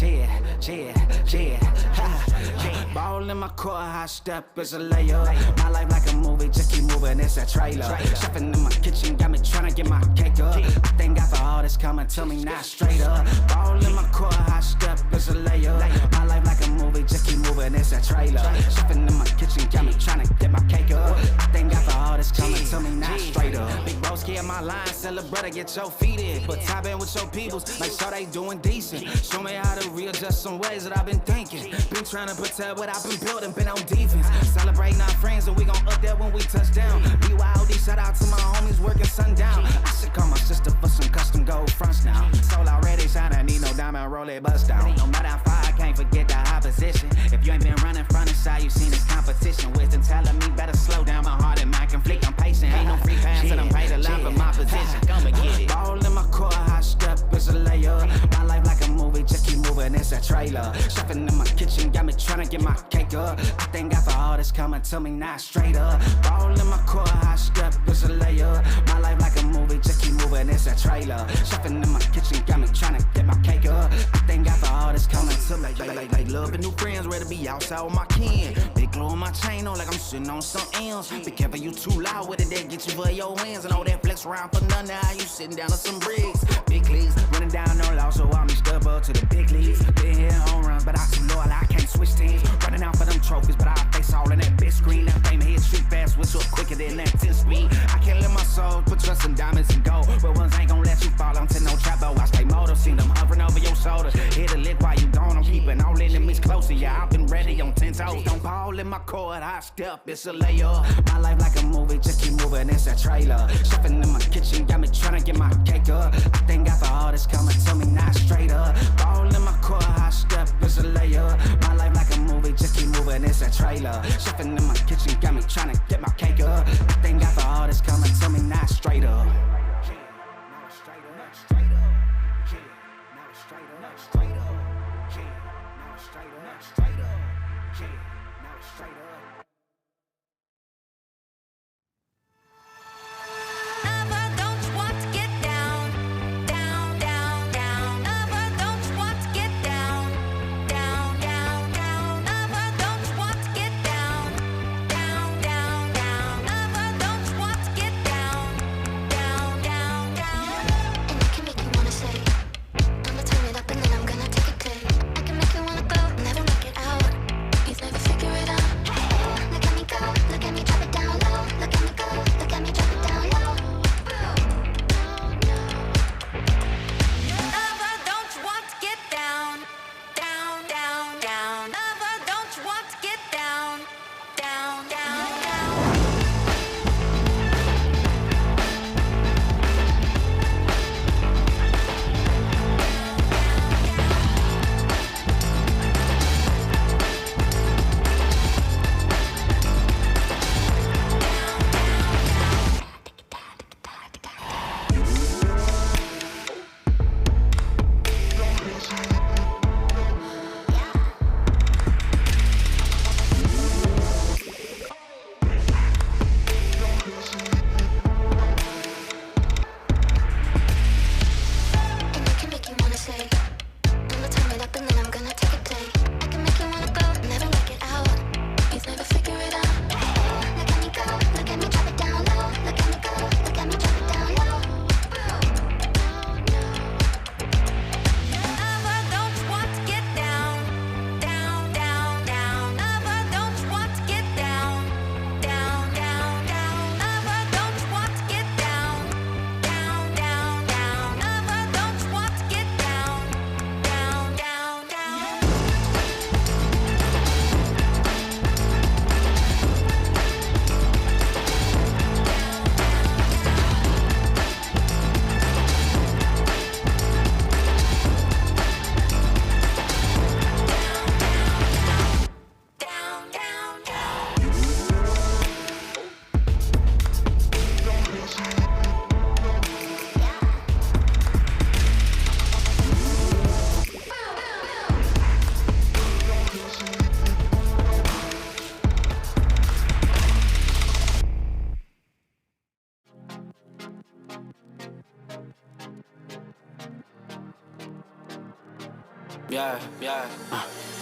yeah, ha, ball in my court, high step is a layup. My life like a movie, just keep moving, it's a trailer. Chefing in my kitchen, got me tryna get my cake up. I thank God for all this coming to me, not straight up. Ball in my court, high step is a layup. My life like a movie, just keep moving, it's a trailer. Chefing in my kitchen, got me tryna get my cake up. I thank God for all this coming to me, not straight up. Big broski at my line, sell a brother, get your feet in. But tap in with your peoples, make sure they doing decent. Show me how to readjust some ways that I've been thinking. Been trying to protect what I've been building, been on defense. Celebrating our friends and we gon' up there when we touch down. BYOD, shout out to my homies working sundown. I should call my sister for some custom gold fronts now. Soul already shining, need no diamond, roll it, bust down. No matter how far, I can't forget the opposition. If you ain't been running front and side, you seen this competition. Wisdom telling me better slow down, my heart and mind conflict. I'm patient, ain't no free pass, and I'm paid a lot for my position. Come and get it. Ball in my court, high step is a layup. My life like a movie, just keep moving, it's a trailer. Chefing in my kitchen, got me tryna get my cake up. I thank God for all this coming to me, not straight up. Ball in my court, high step is a layup. My life like a movie, just keep moving, it's a trailer. Chefing in my kitchen, got me tryna get my cake up. I thank God for all this coming to me. Like loving new friends, ready to be outside with my kin. Big glow on my chain on like I'm sitting on something else. Be careful, you too loud with it, they get you for your hands. And all that flex around for none, now you sitting down on some bricks. Big leagues, running down no loss, so I'm step up to the big leagues. Been here on runs, but I too loyal, I can't switch teams. Running out for them trophies, but I face all in that big screen. That fame hit street fast, whistle quicker than that 10 speed. I can't let my soul put trust in diamonds and gold. But ones ain't gon' let you fall onto no trap, though. I stay motor, see them hovering over your shoulder. Hit a lick while you gone, I'm keeping all enemies closer. Yeah, I've been ready on 10 toes. Don't ball in my court, high step, it's a layup. My life like a movie, just keep moving, it's a trailer. Chefing in my kitchen, got me tryna get my cake up. I thank God for all this coming to me, not straight up. Ball in my court, high step, it's a layup. My life like a movie, just keep moving, it's a trailer. Chefing in my kitchen, got me tryna get my cake up. I thank God for all this coming to me, not straight up.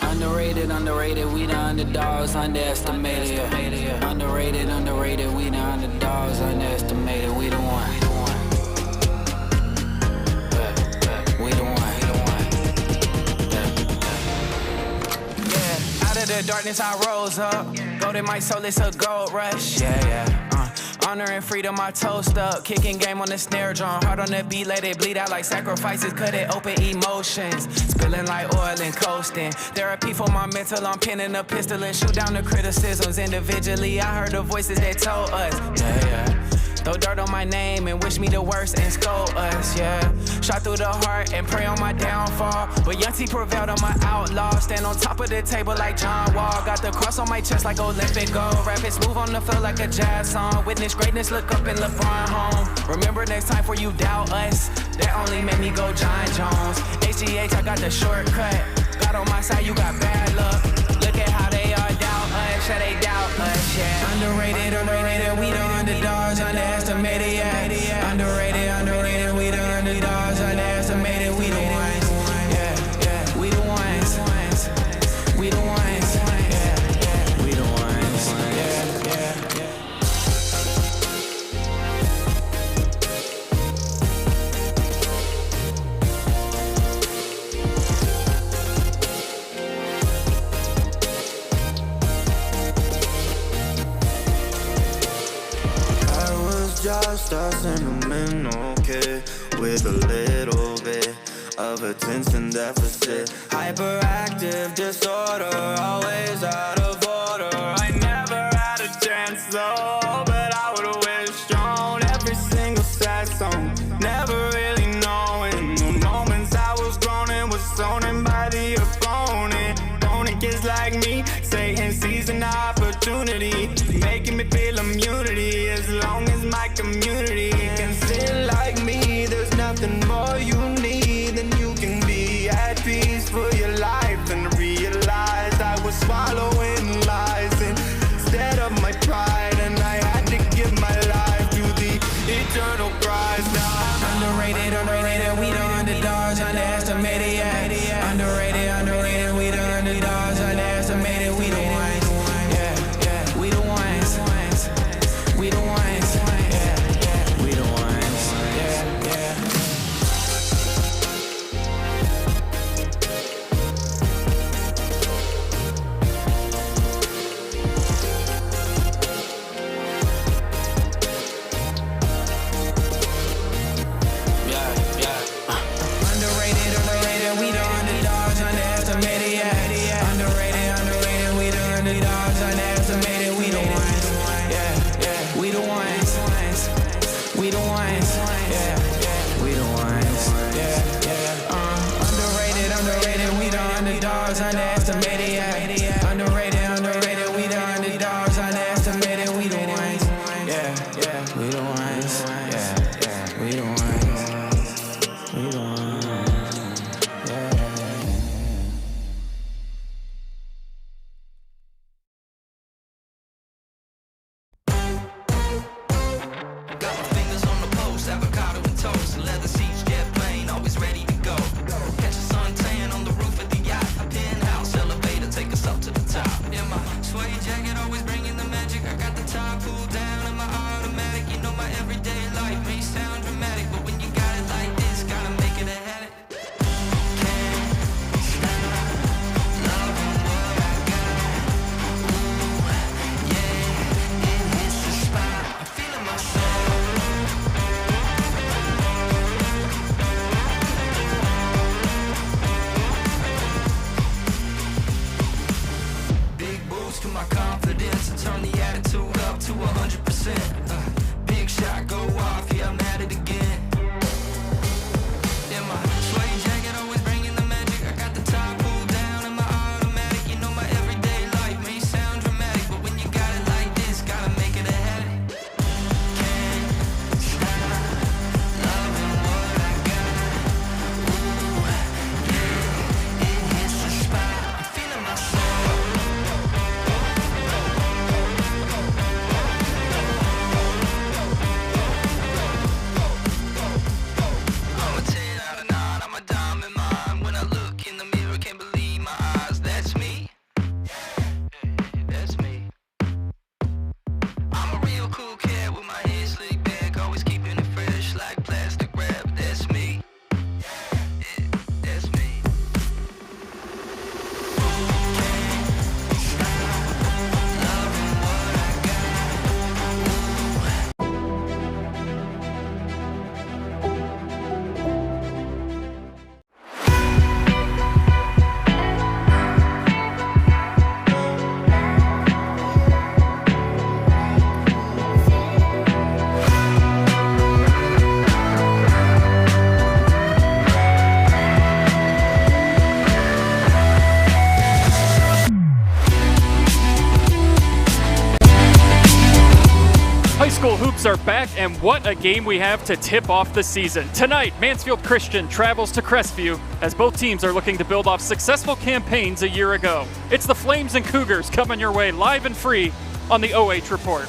Underrated, we the underdogs, underestimated, yeah. Underrated, we the underdogs, underestimated, we the one. We the one. Yeah, out of the darkness I rose up. Gold in my soul, it's a gold rush. Yeah. Honor and freedom, I toast up. Kicking game on the snare drum. Heart on the beat, let it bleed out like sacrifices. Cut it open, emotions. Spilling like oil and coasting. Therapy for my mental, I'm pinning a pistol and shoot down the criticisms. Individually, I heard the voices that told us. Yeah. Throw dirt on my name and wish me the worst and scold us, yeah. Shot through the heart and pray on my downfall. But Young T prevailed on my outlaw. Stand on top of the table like John Wall. Got the cross on my chest like Olympic gold. Rap it smooth on the field like a jazz song. Witness greatness, look up in LeBron home. Remember next time before you doubt us. That only made me go John Jones. HGH, I got the shortcut. God on my side, you got bad luck. Look at how they all doubt us, yeah, they doubt us, yeah. Underrated, we the underdogs, underestimated, yeah. Underrated, we the underdogs, underestimated, we the ones, yeah. We the ones, we the ones, yeah. We the ones, yeah. Just a sentimental kid with a little bit of attention deficit. Hyperactive disorder, always out of order. I never had a chance though, but I would've wished on every single sad song. Never really knowing the moments I was groaning was zoning by the opponent. Kids like me, Satan sees an opportunity, making me feel immunity. As long as my community can sin like me, there's nothing more you need than you can be at peace for your life and realize I was swallowing lies instead of my pride, and I had to give my life to the eternal prize. Now I'm underrated, we the underdogs, underestimated, yeah. Underrated, we the underdogs, underestimated, we the ones, yeah. We the school hoops are back, and what a game we have to tip off the season. Tonight, Mansfield Christian travels to Crestview as both teams are looking to build off successful campaigns a year ago. It's the Flames and Cougars coming your way live and free on the OH Report.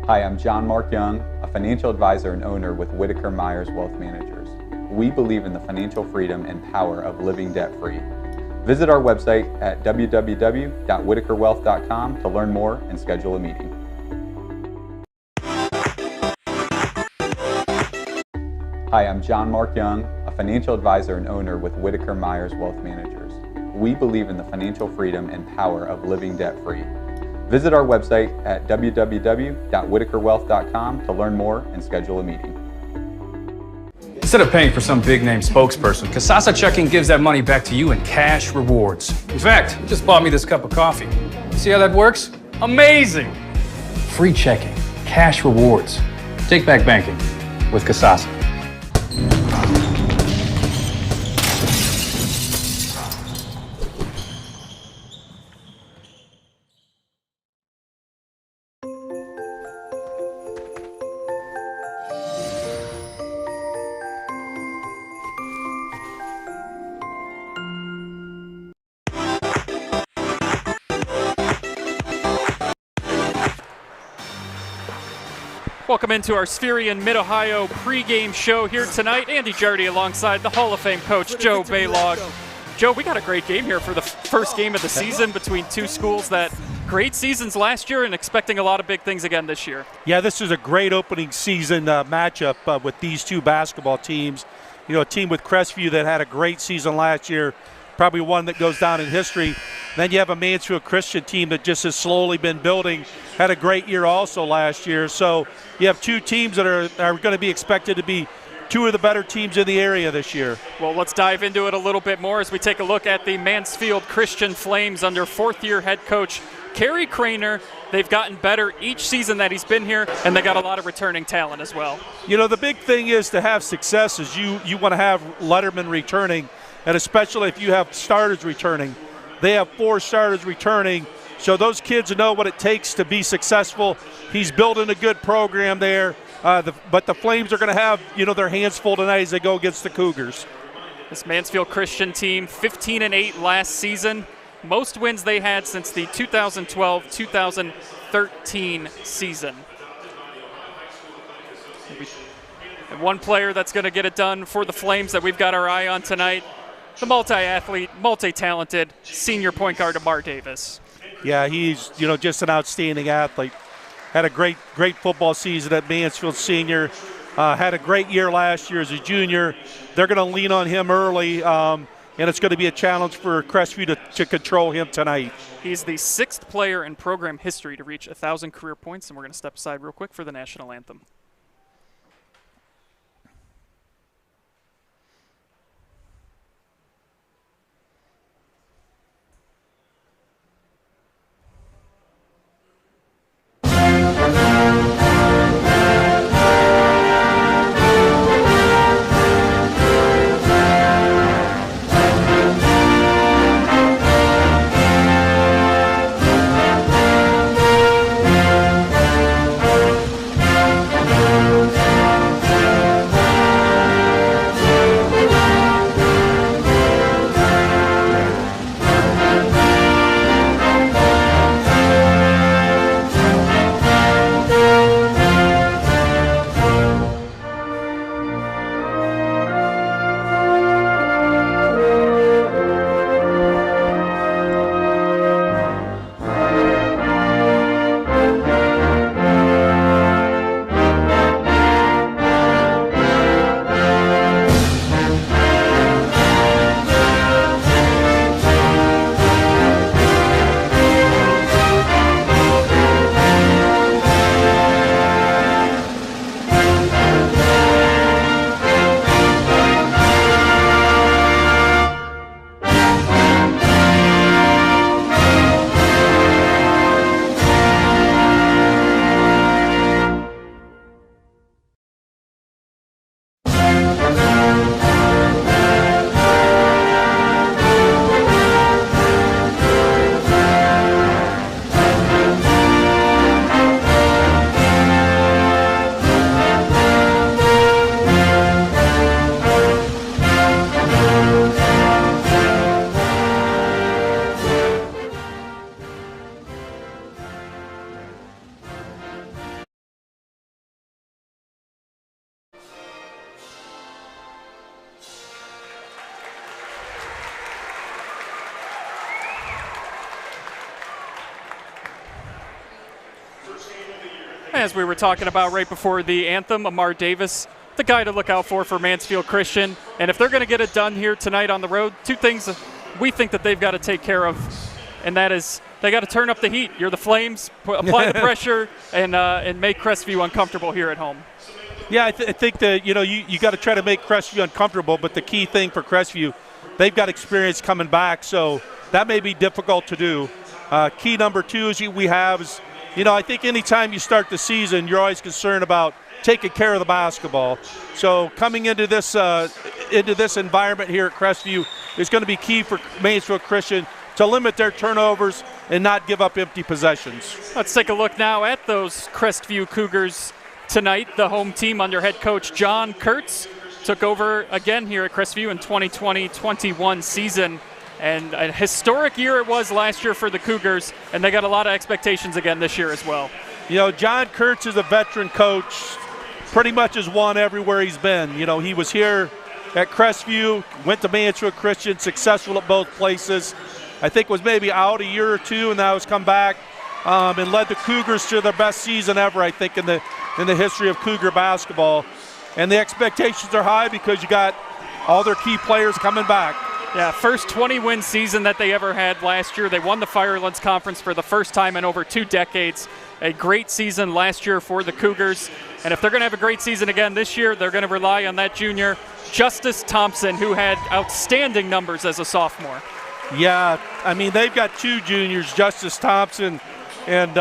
Hi, I'm John Mark Young, a financial advisor and owner with Whitaker Myers Wealth Managers. We believe in the financial freedom and power of living debt-free. Visit our website at www.whitakerwealth.com to learn more and schedule a meeting. Hi, I'm John Mark Young, a financial advisor and owner with Whitaker Myers Wealth Managers. We believe in the financial freedom and power of living debt-free. Visit our website at www.whitakerwealth.com to learn more and schedule a meeting. Instead of paying for some big-name spokesperson, Kasasa Checking gives that money back to you in cash rewards. In fact, you just bought me this cup of coffee. See how that works? Amazing! Free checking, cash rewards. Take back banking with Kasasa. Welcome into our Spherian Mid-Ohio pregame show here tonight. Andy Jardy alongside the Hall of Fame coach Joe Baylog. Joe, we got a great game here for the first game of the season between two schools that great seasons last year and expecting a lot of big things again this year. Yeah, this is a great opening season matchup with these two basketball teams. You know, a team with Crestview that had a great season last year, probably one that goes down in history. Then you have a Mansfield Christian team that just has slowly been building, had a great year also last year. So you have two teams that are going to be expected to be two of the better teams in the area this year. Well, let's dive into it a little bit more as we take a look at the Mansfield Christian Flames under fourth-year head coach Kerry Craner. They've gotten better each season that he's been here, and they got a lot of returning talent as well. You know, the big thing is to have success is you want to have lettermen returning, and especially if you have starters returning. They have 4 starters returning, so those kids know what it takes to be successful. He's building a good program there, but the Flames are going to have, you know, their hands full tonight as they go against the Cougars. This Mansfield Christian team, 15-8 last season. Most wins they had since the 2012-2013 season. And one player that's going to get it done for the Flames that we've got our eye on tonight, the multi-athlete, multi-talented senior point guard Amar Davis. Yeah, he's, you know, just an outstanding athlete. Had a great football season at Mansfield Senior. Had a great year last year as a junior. They're going to lean on him early, and it's going to be a challenge for Crestview to control him tonight. He's the 6th player in program history to reach 1,000 career points, and we're going to step aside real quick for the national anthem. As we were talking about right before the anthem, Amar Davis, the guy to look out for Mansfield Christian. And if they're going to get it done here tonight on the road, two things we think that they've got to take care of, and that is they got to turn up the heat. You're the Flames, apply the pressure, and make Crestview uncomfortable here at home. Yeah, I think that, you got to try to make Crestview uncomfortable, but the key thing for Crestview, they've got experience coming back, so that may be difficult to do. Key number two is I think anytime you start the season, you're always concerned about taking care of the basketball. So coming into this environment here at Crestview is going to be key for Mansfield Christian to limit their turnovers and not give up empty possessions. Let's take a look now at those Crestview Cougars tonight. The home team under head coach John Kurtz took over again here at Crestview in 2020-21 season. And a historic year it was last year for the Cougars, and they got a lot of expectations again this year as well. John Kurtz is a veteran coach, pretty much has won everywhere he's been. He was here at Crestview, went to Mansfield Christian, successful at both places. I think was maybe out a year or two, and now has come back and led the Cougars to their best season ever, I think, in the history of Cougar basketball. And the expectations are high because you got all their key players coming back. Yeah, first 20-win season that they ever had last year. They won the Firelands Conference for the first time in over 2 decades. A great season last year for the Cougars. And if they're going to have a great season again this year, they're going to rely on that junior, Justice Thompson, who had outstanding numbers as a sophomore. Yeah, they've got 2 juniors, Justice Thompson and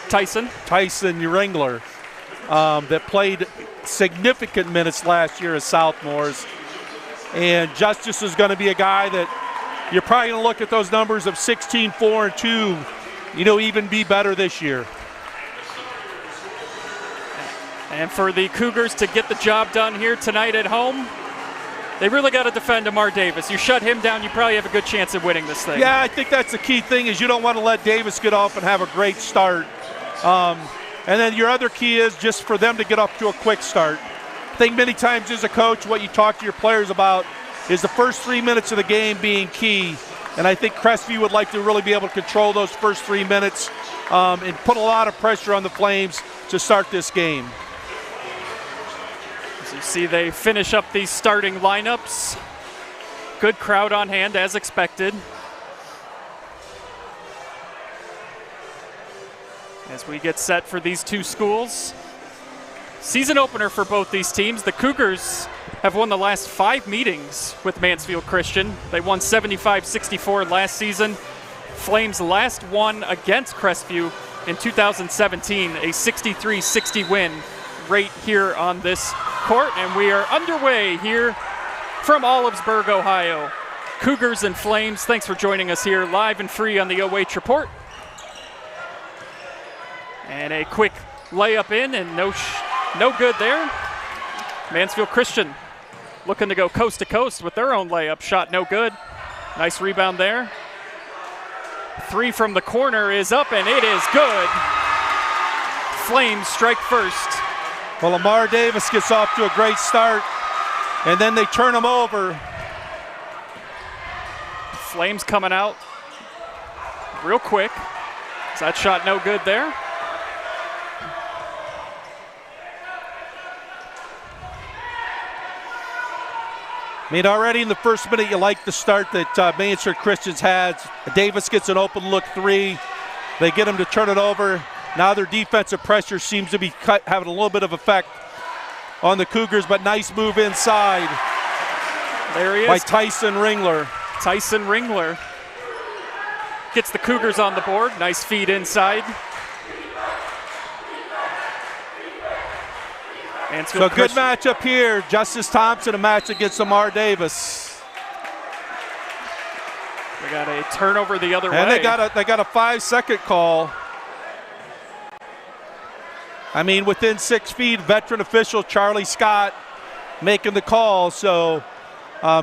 Tyson Ringler, that played significant minutes last year as sophomores. And Justice is going to be a guy that you're probably going to look at those numbers of 16, 4, and 2, even be better this year. And for the Cougars to get the job done here tonight at home, they really got to defend Amar Davis. You shut him down, you probably have a good chance of winning this thing. Yeah, I think that's the key thing is you don't want to let Davis get off and have a great start. And then your other key is just for them to get up to a quick start. I think many times as a coach, what you talk to your players about is the first 3 minutes of the game being key. And I think Crestview would like to really be able to control those first 3 minutes and put a lot of pressure on the Flames to start this game. As you see, they finish up these starting lineups. Good crowd on hand as expected. As we get set for these two schools. Season opener for both these teams. The Cougars have won the last 5 meetings with Mansfield Christian. They won 75-64 last season. Flames last won against Crestview in 2017, a 63-60 win right here on this court. And we are underway here from Olivesburg, Ohio. Cougars and Flames, thanks for joining us here live and free on the OH Report. And a quick layup in and no good there. Mansfield Christian looking to go coast to coast with their own layup shot, no good. Nice rebound there. 3 from the corner is up and it is good. Flames strike first. Well, Amar Davis gets off to a great start and then they turn him over. Flames coming out real quick. Is that shot no good there? Already in the first minute, you like the start that Mansfield Christian's had. Davis gets an open look 3. They get him to turn it over. Now their defensive pressure seems to be having a little bit of effect on the Cougars, but nice move inside. There he is. By Tyson Ringler. Tyson Ringler gets the Cougars on the board. Nice feed inside. So good matchup here. Justice Thompson, a match against Amar Davis. They got a turnover the other way. And they got a 5-second call. Within 6 feet, veteran official Charlie Scott making the call. So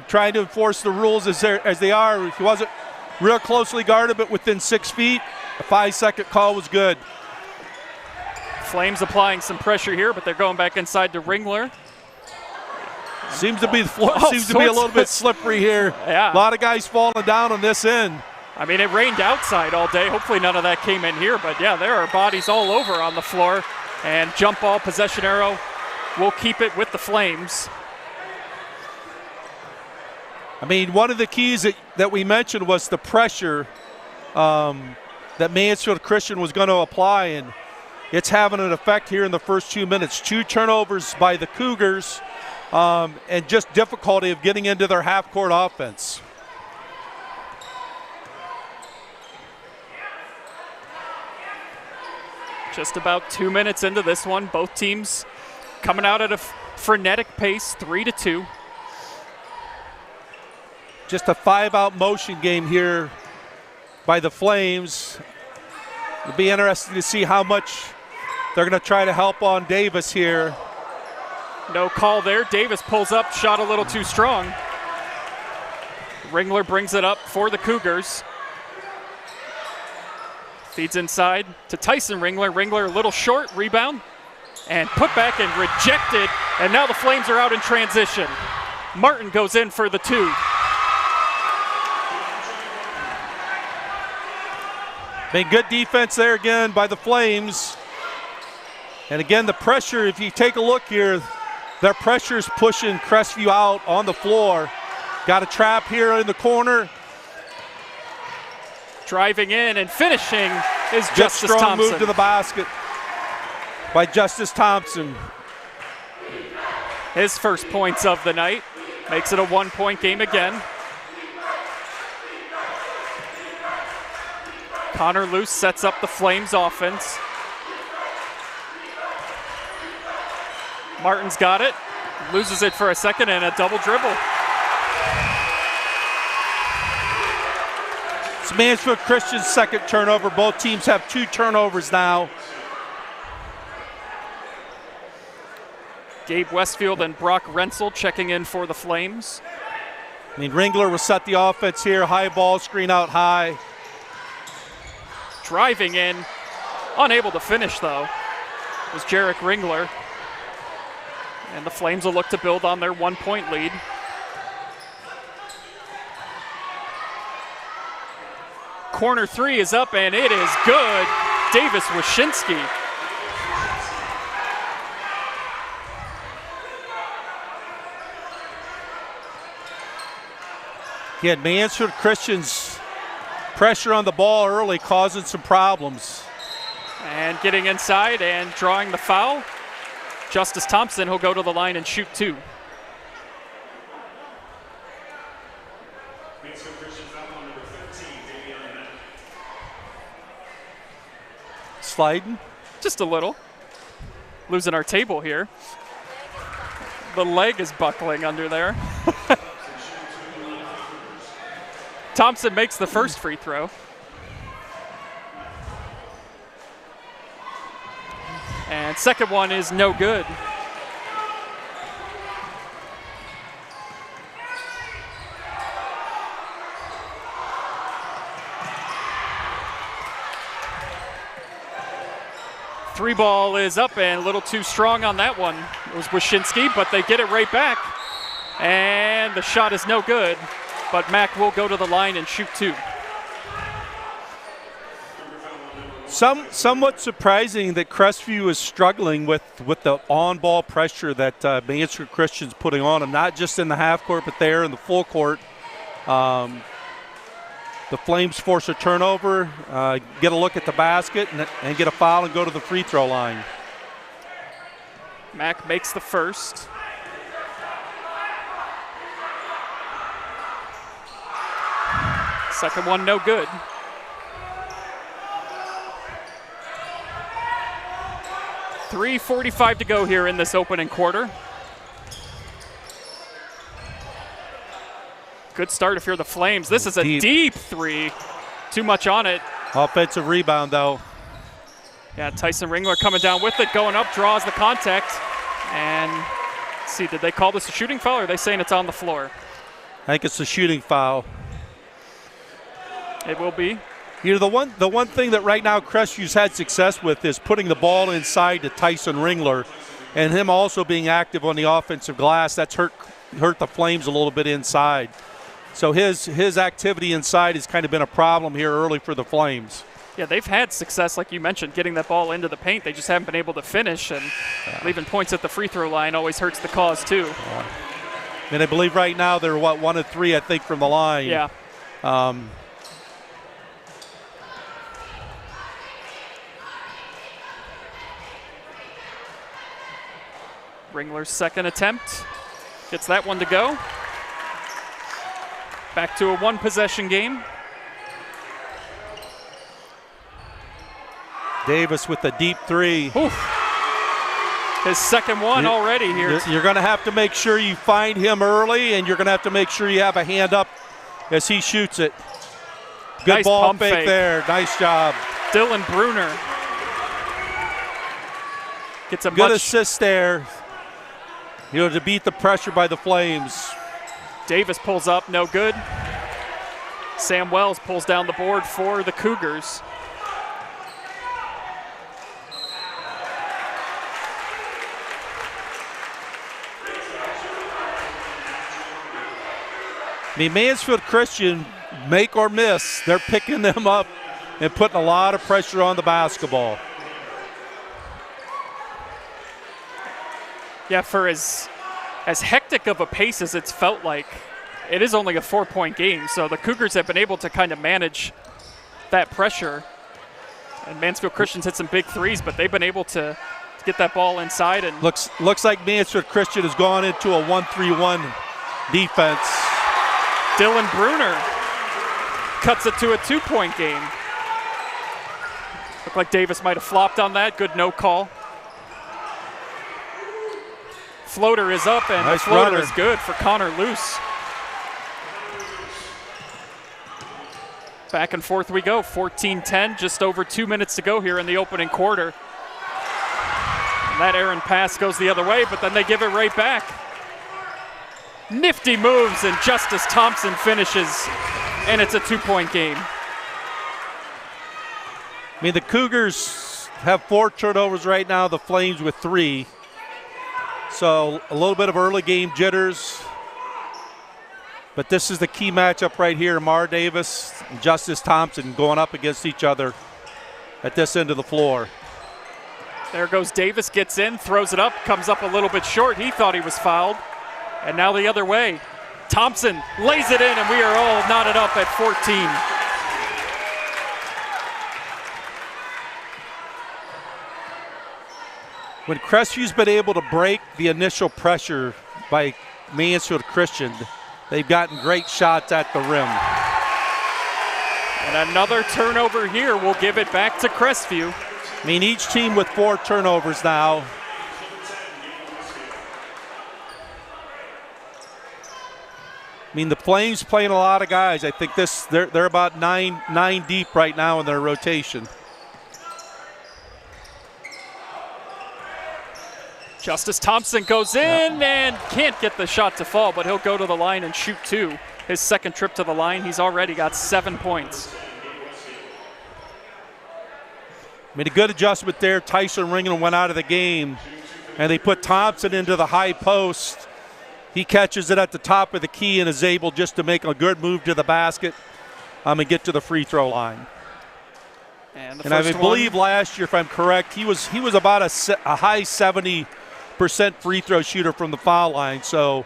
trying to enforce the rules as they are. He wasn't real closely guarded, but within 6 feet, a 5-second call was good. Flames applying some pressure here, but they're going back inside to Ringler. Seems to be a little bit slippery here. Yeah. A lot of guys falling down on this end. I mean, it rained outside all day. Hopefully none of that came in here. But, yeah, there are bodies all over on the floor. And jump ball, possession arrow will keep it with the Flames. I mean, one of the keys that we mentioned was the pressure that Mansfield Christian was going to apply, and it's having an effect here in the first 2 minutes. 2 turnovers by the Cougars and just difficulty of getting into their half-court offense. Just about 2 minutes into this one. Both teams coming out at a frenetic pace, 3-2. Just a 5-out motion game here by the Flames. It'll be interesting to see how much they're going to try to help on Davis here. No call there. Davis pulls up, shot a little too strong. Ringler brings it up for the Cougars. Feeds inside to Tyson Ringler. Ringler a little short, rebound, and put back and rejected. And now the Flames are out in transition. Martin goes in for the 2. Made good defense there again by the Flames. And again, the pressure, if you take a look here, their pressure is pushing Crestview out on the floor. Got a trap here in the corner. Driving in and finishing is Good Justice strong Thompson. move to the basket by Justice Thompson. His first points of the night. Makes it a 1-point game again. Connor Luce sets up the Flames offense. Martin's got it. Loses it for a second and a double dribble. It's Mansfield Christian's second turnover. Both teams have 2 turnovers now. Gabe Westfield and Brock Rensel checking in for the Flames. I mean, Ringler will set the offense here. High ball screen out high. Driving in, unable to finish though, was Jarek Ringler. And the Flames will look to build on their 1-point lead. Corner 3 is up and it is good. Davis Wyszynski. He had Mansfield Christian's pressure on the ball early, causing some problems. And getting inside and drawing the foul. Justice Thompson, he'll go to the line and shoot 2. Sliding. Just a little. Losing our table here. The leg is buckling under there. Thompson makes the first free throw. And second one is no good. Three ball is up and a little too strong on that one. It was Wyszynski, but they get it right back. And the shot is no good, but Mack will go to the line and shoot 2. Somewhat surprising that Crestview is struggling with the on-ball pressure that Mansfield Christian's putting on them, not just in the half court, but there in the full court. The Flames force a turnover, get a look at the basket, and get a foul and go to the free throw line. Mack makes the first. Second one, no good. .345 to go here in this opening quarter. Good start if you're the Flames. This is a deep 3. Too much on it. Offensive rebound, though. Yeah, Tyson Ringler coming down with it, going up, draws the contact. And let's see, did they call this a shooting foul, or are they saying it's on the floor? I think it's a shooting foul. It will be. You know, the one thing that right now Crestview's had success with is putting the ball inside to Tyson Ringler, and him also being active on the offensive glass. That's hurt the Flames a little bit inside. So his activity inside has kind of been a problem here early for the Flames. Yeah, they've had success, like you mentioned, getting that ball into the paint. They just haven't been able to finish, and leaving points at the free throw line always hurts the cause too. And I believe right now they're, 1 of 3, I think, from the line. Yeah. Ringler's second attempt. Gets that one to go. Back to a one-possession game. Davis with the deep three. Oof. His second one already here. You're going to have to make sure you find him early, and you're going to have to make sure you have a hand up as he shoots it. Good Nice ball pump fake fake there. Nice job. Dylan Bruner gets a Good much. assist there. To beat the pressure by the Flames. Davis pulls up, no good. Sam Wells pulls down the board for the Cougars. I mean, Mansfield Christian, make or miss, they're picking them up and putting a lot of pressure on the basketball. Yeah, for as hectic of a pace as it's felt like, it is only a 4-point game, so the Cougars have been able to kind of manage that pressure. And Mansfield Christian's hit some big threes, but they've been able to get that ball inside. And Looks like Mansfield Christian has gone into a 1-3-1 defense. Dylan Bruner cuts it to a 2-point game. Looked like Davis might have flopped on that. Good no call. Floater is up, and Nice the floater runner. is good for Connor Luce. Back and forth we go, 14-10, just over 2 minutes to go here in the opening quarter. And that errant pass goes the other way, but then they give it right back. Nifty moves, and Justice Thompson finishes, and it's a 2-point game. I mean, the Cougars have 4 turnovers right now, the Flames with 3. So a little bit of early game jitters. But this is the key matchup right here. Mar Davis and Justice Thompson going up against each other at this end of the floor. There goes Davis, gets in, throws it up, comes up a little bit short. He thought he was fouled. And now the other way. Thompson lays it in, and we are all knotted up at 14. When Crestview's been able to break the initial pressure by Mansfield Christian, they've gotten great shots at the rim. And another turnover here will give it back to Crestview. I mean, each team with 4 turnovers now. I mean, the Flames playing a lot of guys. I think they're about nine deep right now in their rotation. Justice Thompson goes in and can't get the shot to fall, but he'll go to the line and shoot 2. His second trip to the line, he's already got 7 points. Made a good adjustment there. Tyson Ringland went out of the game, and they put Thompson into the high post. He catches it at the top of the key and is able just to make a good move to the basket and get to the free throw line. And I believe last year, if I'm correct, he was about a high 70% free throw shooter from the foul line. So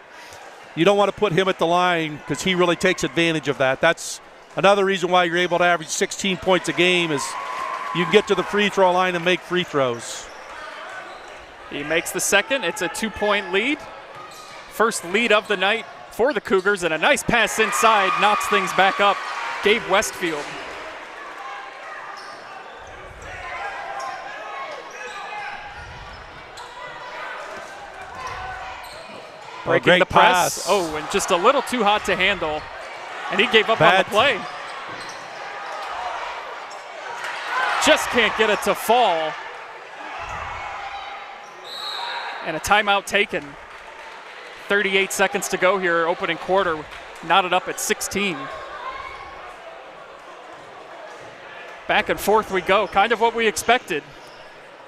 you don't want to put him at the line because he really takes advantage of that. That's another reason why you're able to average 16 points a game is you can get to the free throw line and make free throws. He makes the second. It's a 2-point lead. First lead of the night for the Cougars, and a nice pass inside knocks things back up. Gabe Westfield. Breaking the press. Pass. Oh, and just a little too hot to handle. And he gave up Bad. on the play. Just can't get it to fall. And a timeout taken. 38 seconds to go here, opening quarter. Knotted up at 16. Back and forth we go, kind of what we expected.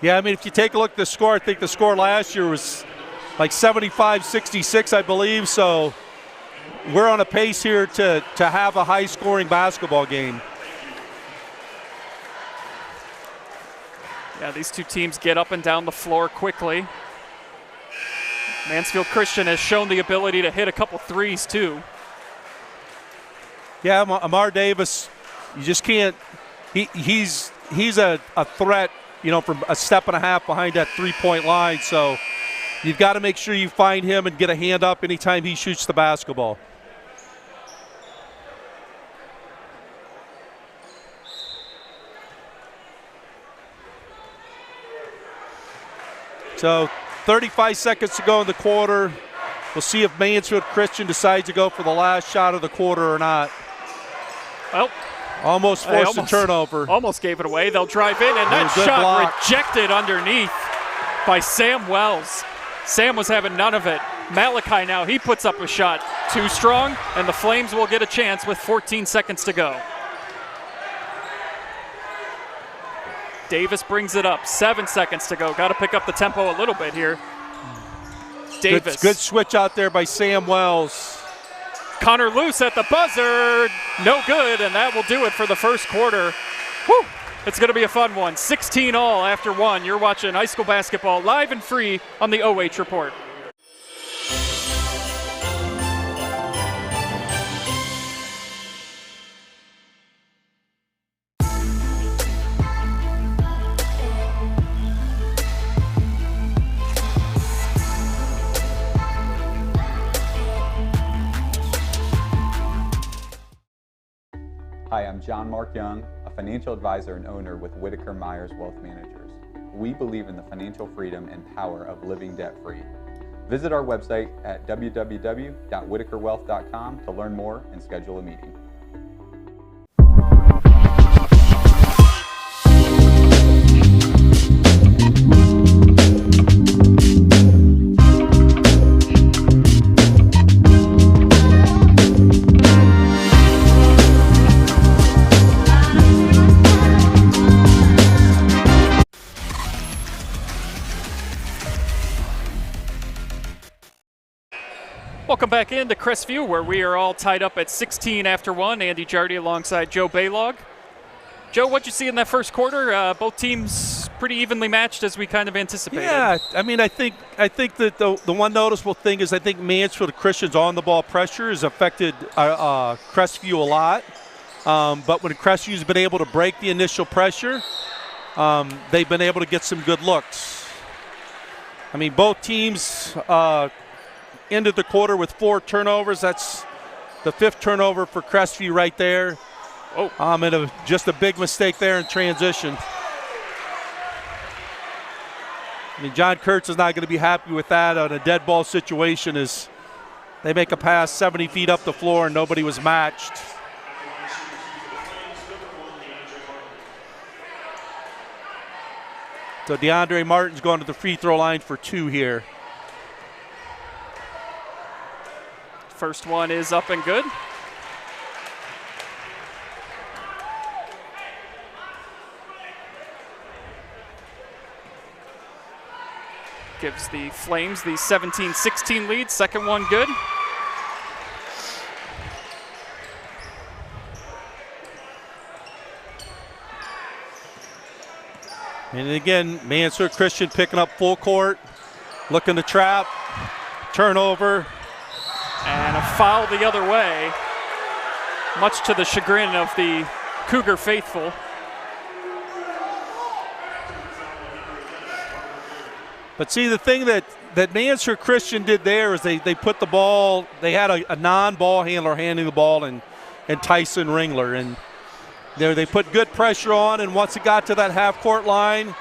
Yeah, I mean, if you take a look at the score, I think the score last year was like 75-66, I believe. So we're on a pace here to have a high-scoring basketball game. Yeah, these two teams get up and down the floor quickly. Mansfield Christian has shown the ability to hit a couple threes, too. Yeah, Amar Davis, you just can't – he's a threat, from a step and a half behind that three-point line. So you've got to make sure you find him and get a hand up anytime he shoots the basketball. So 35 seconds to go in the quarter. We'll see if Mansfield Christian decides to go for the last shot of the quarter or not. Well, almost forced a turnover. Almost gave it away. They'll drive in, and that shot block. Rejected underneath by Sam Wells. Sam was having none of it. Malachi now, he puts up a shot. Too strong, and the Flames will get a chance with 14 seconds to go. Davis brings it up. 7 seconds to go. Got to pick up the tempo a little bit here. Davis. Good switch out there by Sam Wells. Connor Luce at the buzzer. No good, and that will do it for the first quarter. Whew. It's going to be a fun one. 16 all after one. You're watching high school basketball live and free on the OH Report. Hi, I'm John Mark Young, a financial advisor and owner with Whitaker Myers Wealth Managers. We believe in the financial freedom and power of living debt-free. Visit our website at www.whitakerwealth.com to learn more and schedule a meeting. Welcome back into Crestview, where we are all tied up at 16 after one. Andy Jardy alongside Joe Baylog. Joe, what'd you see in that first quarter? Both teams pretty evenly matched as we kind of anticipated. Yeah, I mean, I think that the one noticeable thing is I think Mansfield Christian's on-the-ball pressure has affected Crestview a lot. But when Crestview's been able to break the initial pressure, they've been able to get some good looks. I mean, both teams ended the quarter with 4 turnovers. That's the 5th turnover for Crestview right there. Oh, and just a big mistake there in transition. I mean, John Kurtz is not going to be happy with that on a dead ball situation as they make a pass 70 feet up the floor and nobody was matched. So DeAndre Martin's going to the free throw line for 2 here. First one is up and good. Gives the Flames the 17-16 lead. Second one good. And again, Mansfield Christian picking up full court, looking to trap, turnover. And a foul the other way, much to the chagrin of the Cougar faithful. But see, the thing that Mansfield Christian did there is they put the ball, they had a non-ball handler handing the ball and Tyson Ringler. And there they put good pressure on, and once it got to that half-court line,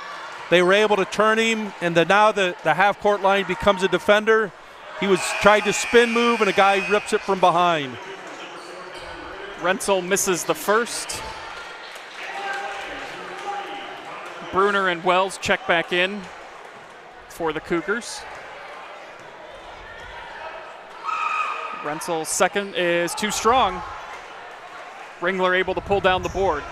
they were able to turn him, and now the half-court line becomes a defender. He was trying to spin move, and a guy rips it from behind. Rentzel misses the first. Bruner and Wells check back in for the Cougars. Rentzel's second is too strong. Ringler able to pull down the board.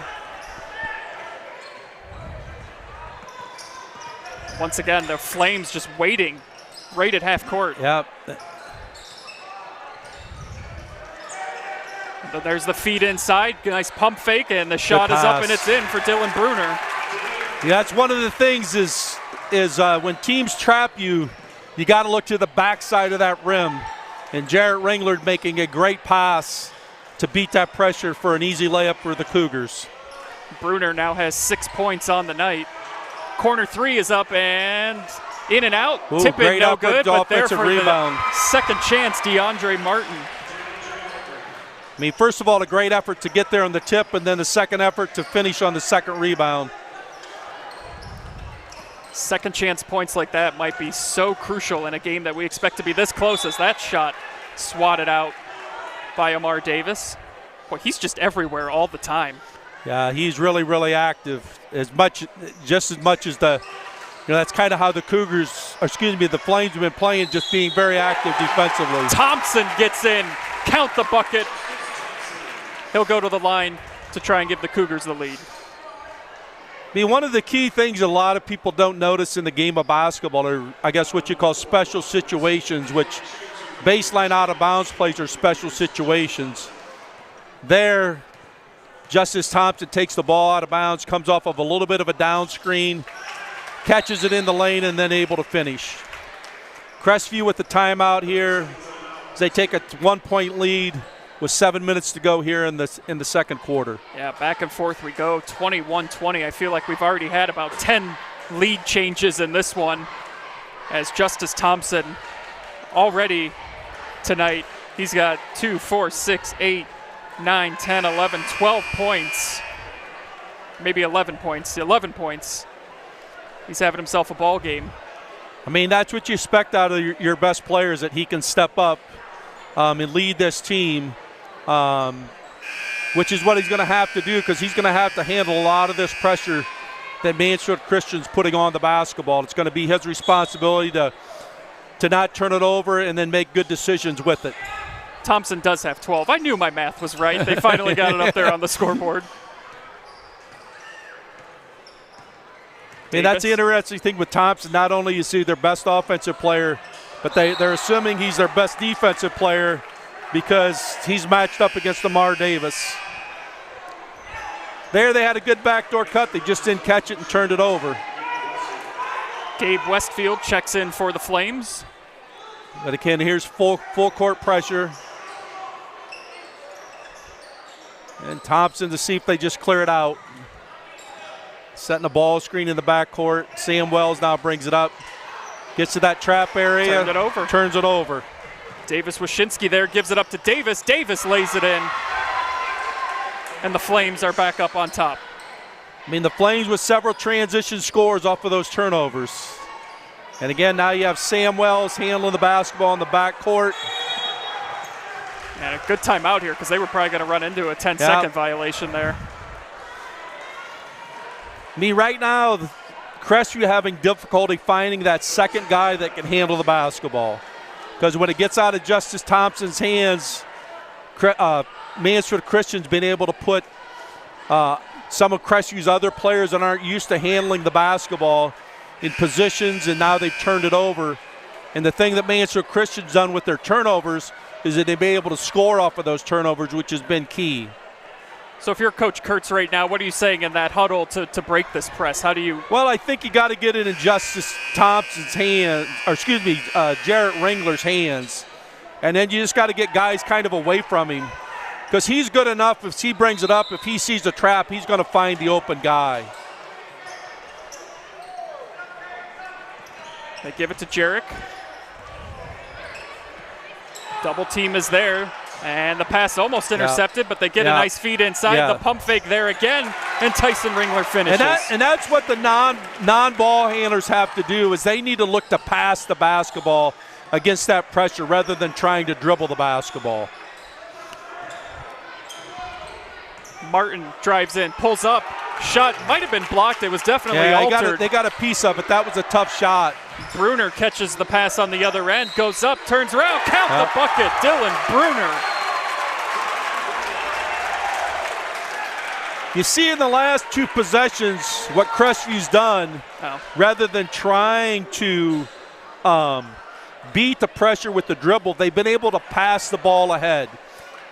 Once again, the Flames just waiting right at half court. Yep. There's the feed inside, nice pump fake, and the shot is up and it's in for Dylan Bruner. Yeah, that's one of the things is when teams trap you, you got to look to the backside of that rim. And Jarrett Ringler making a great pass to beat that pressure for an easy layup for the Cougars. Bruner now has 6 points on the night. Corner three is up and in and out. Ooh, Tip in, no good, but there for rebound. The second chance, DeAndre Martin. I mean, first of all, a great effort to get there on the tip, and then the second effort to finish on the second rebound. Second chance points like that might be so crucial in a game that we expect to be this close as that shot swatted out by Amar Davis. Boy, he's just everywhere all the time. Yeah, he's really, really active. Just as much as that's kind of how the the Flames have been playing, just being very active defensively. Thompson gets in, count the bucket. He'll go to the line to try and give the Cougars the lead. I mean, one of the key things a lot of people don't notice in the game of basketball are, I guess, what you call special situations, which baseline out-of-bounds plays are special situations. There, Justice Thompson takes the ball out of bounds, comes off of a little bit of a down screen, catches it in the lane, and then able to finish. Crestview with the timeout here as they take a 1-point lead with 7 minutes to go here in the second quarter. Yeah, back and forth we go, 21-20. I feel like we've already had about 10 lead changes in this one as Justice Thompson already tonight, he's got 2, 4, 6, 8, 9, 10, 11, 12 points. Maybe 11 points. 11 points. He's having himself a ball game. I mean, that's what you expect out of your best players, that he can step up and lead this team. Which is what he's going to have to do, because he's going to have to handle a lot of this pressure that Mansfield Christian's putting on the basketball. It's going to be his responsibility to not turn it over and then make good decisions with it. Thompson does have 12. I knew my math was right. They finally got it up there on the scoreboard. And that's the interesting thing with Thompson. Not only you see their best offensive player, but they're assuming he's their best defensive player because he's matched up against Amar Davis. There they had a good backdoor cut. They just didn't catch it and turned it over. Gabe Westfield checks in for the Flames. But again, here's full court pressure. And Thompson to see if they just clear it out. Setting a ball screen in the backcourt. Sam Wells now brings it up. Gets to that trap area. Turns it over. Davis Wyszynski there gives it up to Davis. Davis lays it in. And the Flames are back up on top. I mean, the Flames with several transition scores off of those turnovers. And again, now you have Sam Wells handling the basketball in the backcourt. And a good timeout here because they were probably going to run into a 10-second violation there. I mean, right now, Crestview having difficulty finding that second guy that can handle the basketball. Because when it gets out of Justice Thompson's hands, Mansfield Christian's been able to put some of Crestview's other players that aren't used to handling the basketball in positions, and now they've turned it over. And the thing that Mansfield Christian's done with their turnovers is that they've been able to score off of those turnovers, which has been key. So if you're Coach Kurtz right now, what are you saying in that huddle to break this press? How do you? Well, I think you got to get it in Justice Thompson's hands, or Jarrett Ringler's hands. And then you just got to get guys kind of away from him. Because he's good enough, if he brings it up, if he sees a trap, he's going to find the open guy. They give it to Jarrett. Double team is there. And the pass almost intercepted, but they get a nice feed inside. The pump fake there again, and Tyson Ringler finishes. And that's what the non-ball handlers have to do, is they need to look to pass the basketball against that pressure rather than trying to dribble the basketball. Martin drives in, pulls up. Shot might have been blocked. It was definitely altered. They got a piece of it. That was a tough shot. Bruner catches the pass on the other end, goes up, turns around, count the bucket. Dylan Bruner. You see in the last two possessions what Crestview's done, rather than trying to beat the pressure with the dribble, they've been able to pass the ball ahead.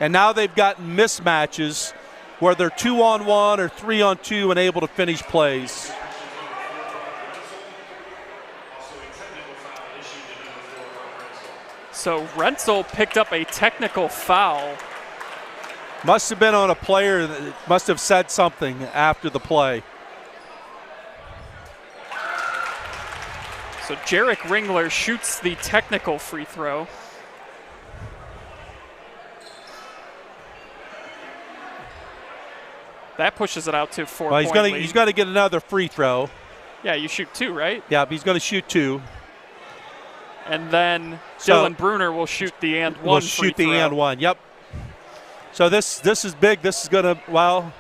And now they've gotten mismatches where they're 2-on-1 or 3-on-2 and able to finish plays. So Rentzel picked up a technical foul. Must have been on a player that must have said something after the play. So Jarek Ringler shoots the technical free throw. That pushes it out to 4 Well, point lead. he's got to get another free throw. Yeah, you shoot 2, right? Yeah, but he's going to shoot 2. And then So- Dylan Bruner will shoot the and one. We'll free shoot the throw. and one. Yep. So this is big. This is going to, well,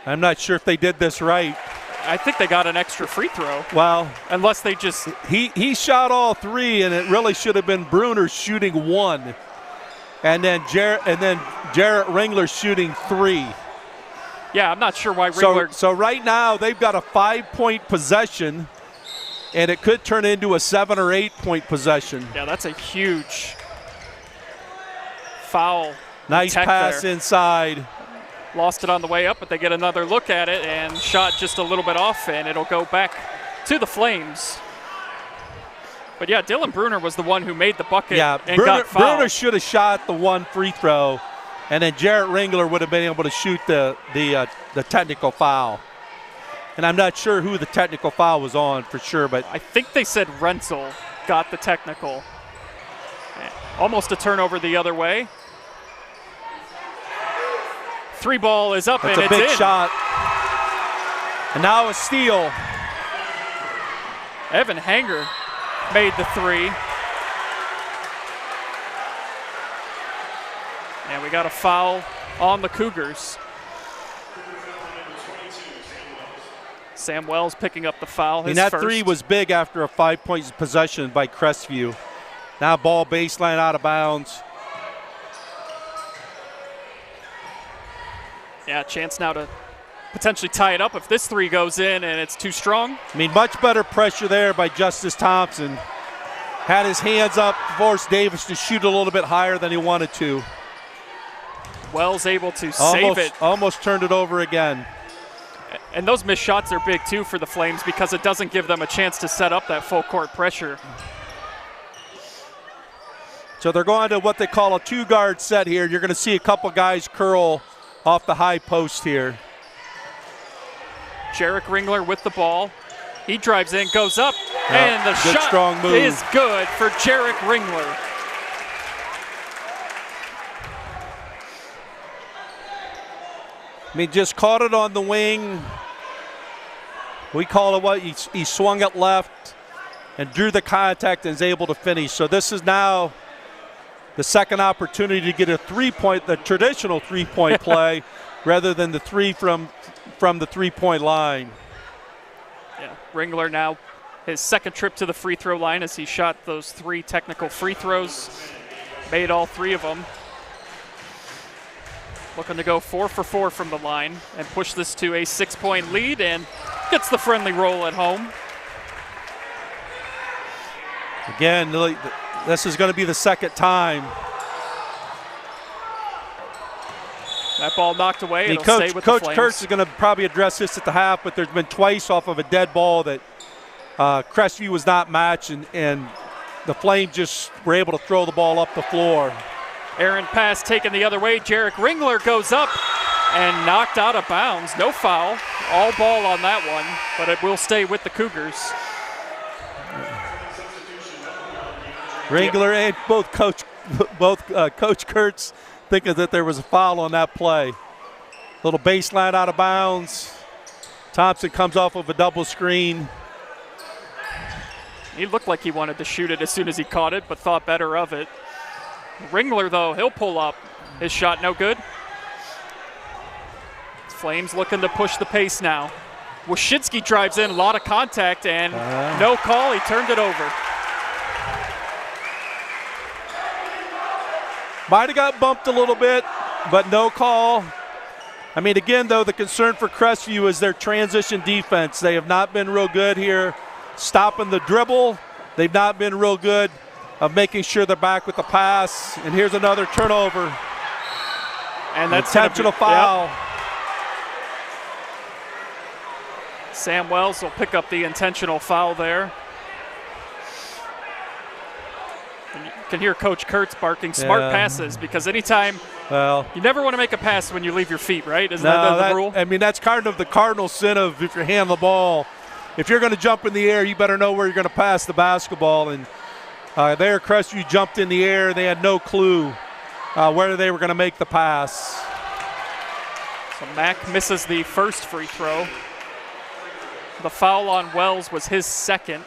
I'm not sure if they did this right. I think they got an extra free throw, Well, unless they just. he shot all 3, and it really should have been Bruner shooting 1, and then Jarrett Ringler shooting 3. Yeah, I'm not sure why Ringler. So right now they've got a 5-point possession, and it could turn into a 7 or 8-point possession. Yeah, that's a huge foul. Nice tech pass there. inside. Lost it on the way up, but they get another look at it and shot just a little bit off, and it'll go back to the Flames. But yeah, Dylan Bruner was the one who made the bucket and got fouled. Bruner should have shot the 1 free throw, and then Jarrett Ringler would have been able to shoot the technical foul. And I'm not sure who the technical foul was on for sure, but I think they said Rentzel got the technical. Almost a turnover the other way. 3 ball is up, it's and a it's big in. shot. And now a steal. Evan Hanger made the 3. And we got a foul on the Cougars. Sam Wells picking up the foul. And His that first. 3 was big after a 5-point possession by Crestview. Now ball baseline out of bounds. Yeah, chance now to potentially tie it up if this 3 goes in and it's too strong. I mean, much better pressure there by Justice Thompson. Had his hands up, forced Davis to shoot a little bit higher than he wanted to. Wells able to save it. Almost turned it over again. And those missed shots are big too for the Flames because it doesn't give them a chance to set up that full court pressure. So they're going to what they call a 2-guard set here. You're going to see a couple guys curl off the high post here. Jarek Ringler with the ball. He drives in, goes up, Yep, and the good, shot strong move. is good for Jarek Ringler. I mean, just caught it on the wing. We call it what? He swung it left and drew the contact and is able to finish. So this is now the second opportunity to get a 3-point, the traditional 3-point play, rather than the 3 from the 3-point line. Yeah, Ringler now his second trip to the free throw line as he shot those 3 technical free throws, made all 3 of them. Looking to go 4 for 4 from the line and push this to a 6-point lead and gets the friendly roll at home. Again, this is going to be the second time. That ball knocked away. I mean, It'll stay with the Coach Flames. Kurtz is going to probably address this at the half, but there's been twice off of a dead ball that Crestview was not matched, and the Flames just were able to throw the ball up the floor. Aaron pass taken the other way. Jarek Ringler goes up and knocked out of bounds. No foul. All ball on that one, but it will stay with the Cougars. Ringler and both Coach Kurtz thinking that there was a foul on that play. Little baseline out of bounds. Thompson comes off of a double screen. He looked like he wanted to shoot it as soon as he caught it, but thought better of it. Ringler, though, he'll pull up. His shot no good. Flames looking to push the pace now. Wyshynski drives in, a lot of contact, and no call. He turned it over. Might have got bumped a little bit, but no call. I mean, again, though, the concern for Crestview is their transition defense. They have not been real good here stopping the dribble. They've not been real good of making sure they're back with the pass. And here's another turnover. And that's intentional foul. Yep. Sam Wells will pick up the intentional foul there. And you can hear Coach Kurtz barking smart passes, because anytime you never want to make a pass when you leave your feet, right? Isn't that the rule? I mean, that's kind of the cardinal sin of if you hand the ball. If you're going to jump in the air, you better know where you're going to pass the basketball. And there, Crestview jumped in the air. They had no clue where they were going to make the pass. So Mack misses the first free throw. The foul on Wells was his second.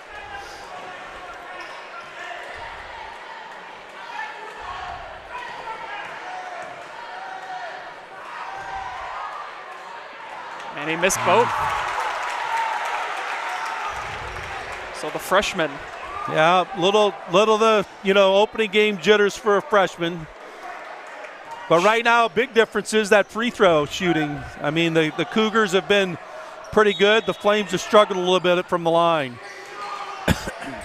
And he missed both. So the freshman. Yeah, little the opening game jitters for a freshman. But right now, a big difference is that free throw shooting. I mean, the Cougars have been pretty good. The Flames have struggled a little bit from the line.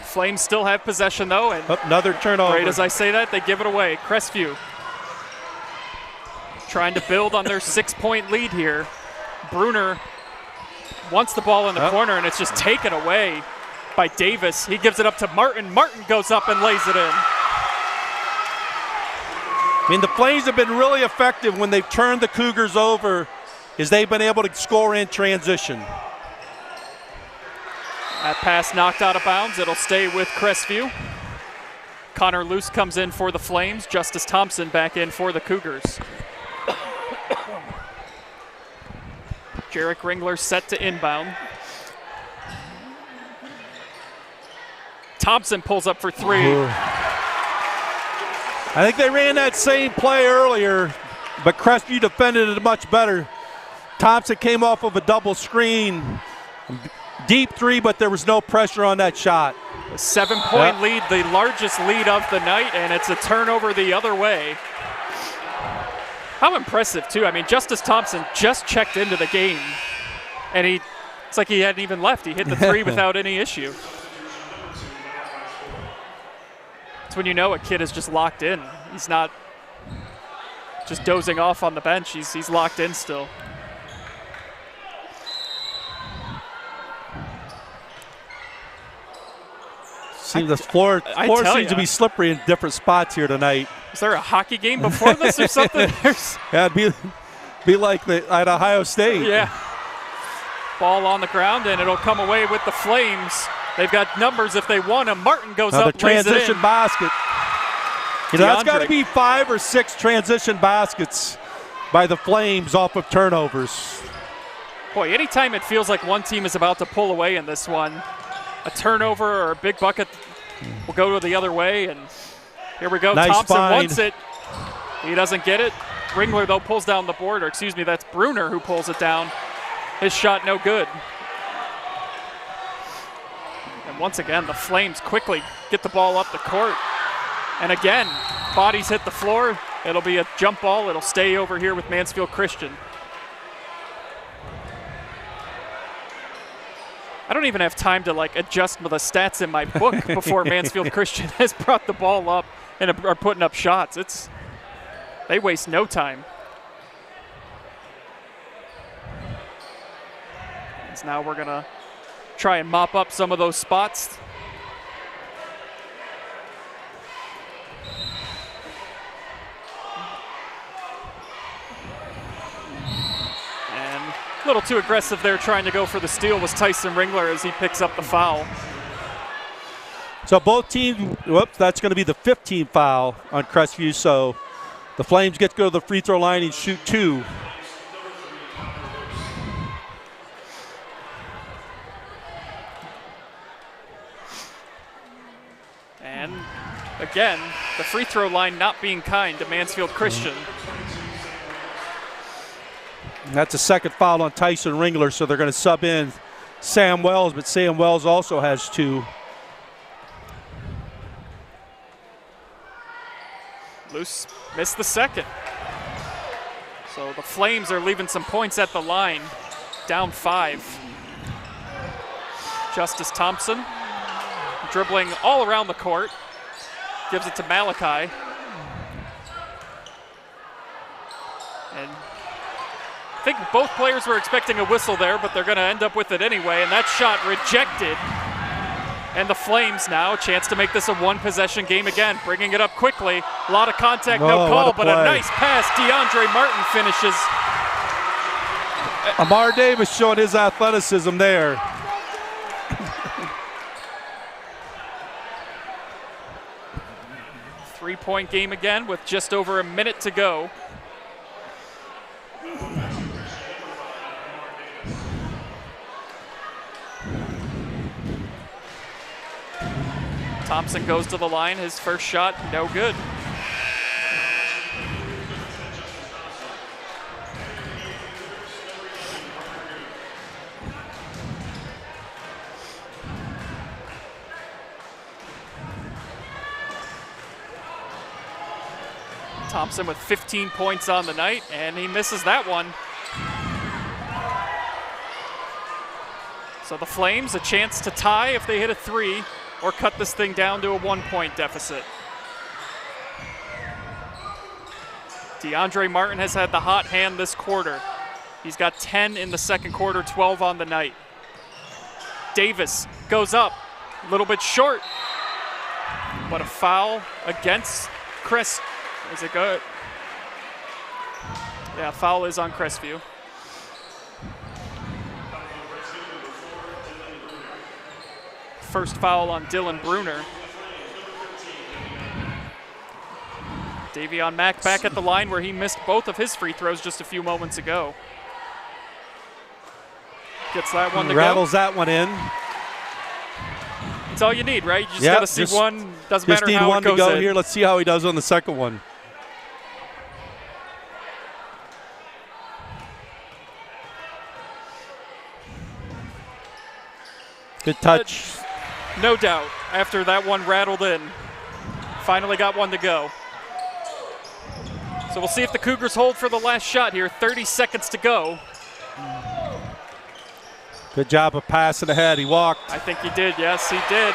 Flames still have possession, though. And another turnover. right as I say that, they give it away. Crestview trying to build on their 6-point lead here. Bruner wants the ball in the corner, and it's just taken away by Davis. He gives it up to Martin. Martin goes up and lays it in. I mean, the Flames have been really effective when they've turned the Cougars over, is they've been able to score in transition. That pass knocked out of bounds. It'll stay with Crestview. Connor Luce comes in for the Flames. Justice Thompson back in for the Cougars. Jarek Ringler set to inbound. Thompson pulls up for three. Ooh. I think they ran that same play earlier, but Crestview defended it much better. Thompson came off of a double screen. Deep three, but there was no pressure on that shot. A 7-point lead, the largest lead of the night, and it's a turnover the other way. How impressive, too. I mean, Justice Thompson just checked into the game, and it's like he hadn't even left. He hit the three without any issue. It's when you know a kid is just locked in. He's not just dozing off on the bench. He's locked in still. The floor seems to be slippery in different spots here tonight. Is there a hockey game before this or something? Yeah, it'd be like at Ohio State. Yeah. Ball on the ground, and it'll come away with the Flames. They've got numbers if they want him. Martin goes up, the transition basket. That's got to be 5 or 6 transition baskets by the Flames off of turnovers. Boy, anytime it feels like one team is about to pull away in this one, a turnover or a big bucket will go the other way. And here we go. Nice Thompson find. wants it. He doesn't get it. Ringler, though, pulls down the board. Or excuse me, that's Bruner who pulls it down. His shot no good. And once again, the Flames quickly get the ball up the court. And again, bodies hit the floor. It'll be a jump ball. It'll stay over here with Mansfield Christian. I don't even have time to adjust the stats in my book before Mansfield Christian has brought the ball up and are putting up shots. They waste no time. So now we're gonna try and mop up some of those spots. A little too aggressive there trying to go for the steal was Tyson Ringler as he picks up the foul. So both teams, that's going to be the 15th foul on Crestview. So the Flames get to go to the free throw line and shoot 2. And again, the free throw line not being kind to Mansfield Christian. That's a second foul on Tyson Ringler, so they're going to sub in Sam Wells, but Sam Wells also has 2. Luce missed the second. So the Flames are leaving some points at the line, down 5. Justice Thompson dribbling all around the court, gives it to Malachi. And I think both players were expecting a whistle there, but they're going to end up with it anyway, and that shot rejected. And the Flames now, a chance to make this a one-possession game again, bringing it up quickly. A lot of contact, no call, but a nice pass. DeAndre Martin finishes. Amar Davis showing his athleticism there. Three-point game again with just over a minute to go. Thompson goes to the line, his first shot, no good. Thompson with 15 points on the night, and he misses that one. So the Flames, a chance to tie if they hit a 3 or cut this thing down to a 1-point deficit. DeAndre Martin has had the hot hand this quarter. He's got 10 in the second quarter, 12 on the night. Davis goes up, a little bit short, but a foul against Chris. Is it good? Yeah, foul is on Crestview. First foul on Dylan Bruner. Davion Mack back at the line where he missed both of his free throws just a few moments ago. Gets that one to Rattles that one in. That's all you need, right? You just got to see one. Doesn't matter need how one it goes to go in. here. Let's see how he does on the second one. Good touch. No doubt, after that one rattled in. Finally got one to go. So we'll see if the Cougars hold for the last shot here. 30 seconds to go. Good job of passing ahead. He walked. I think he did, yes, he did.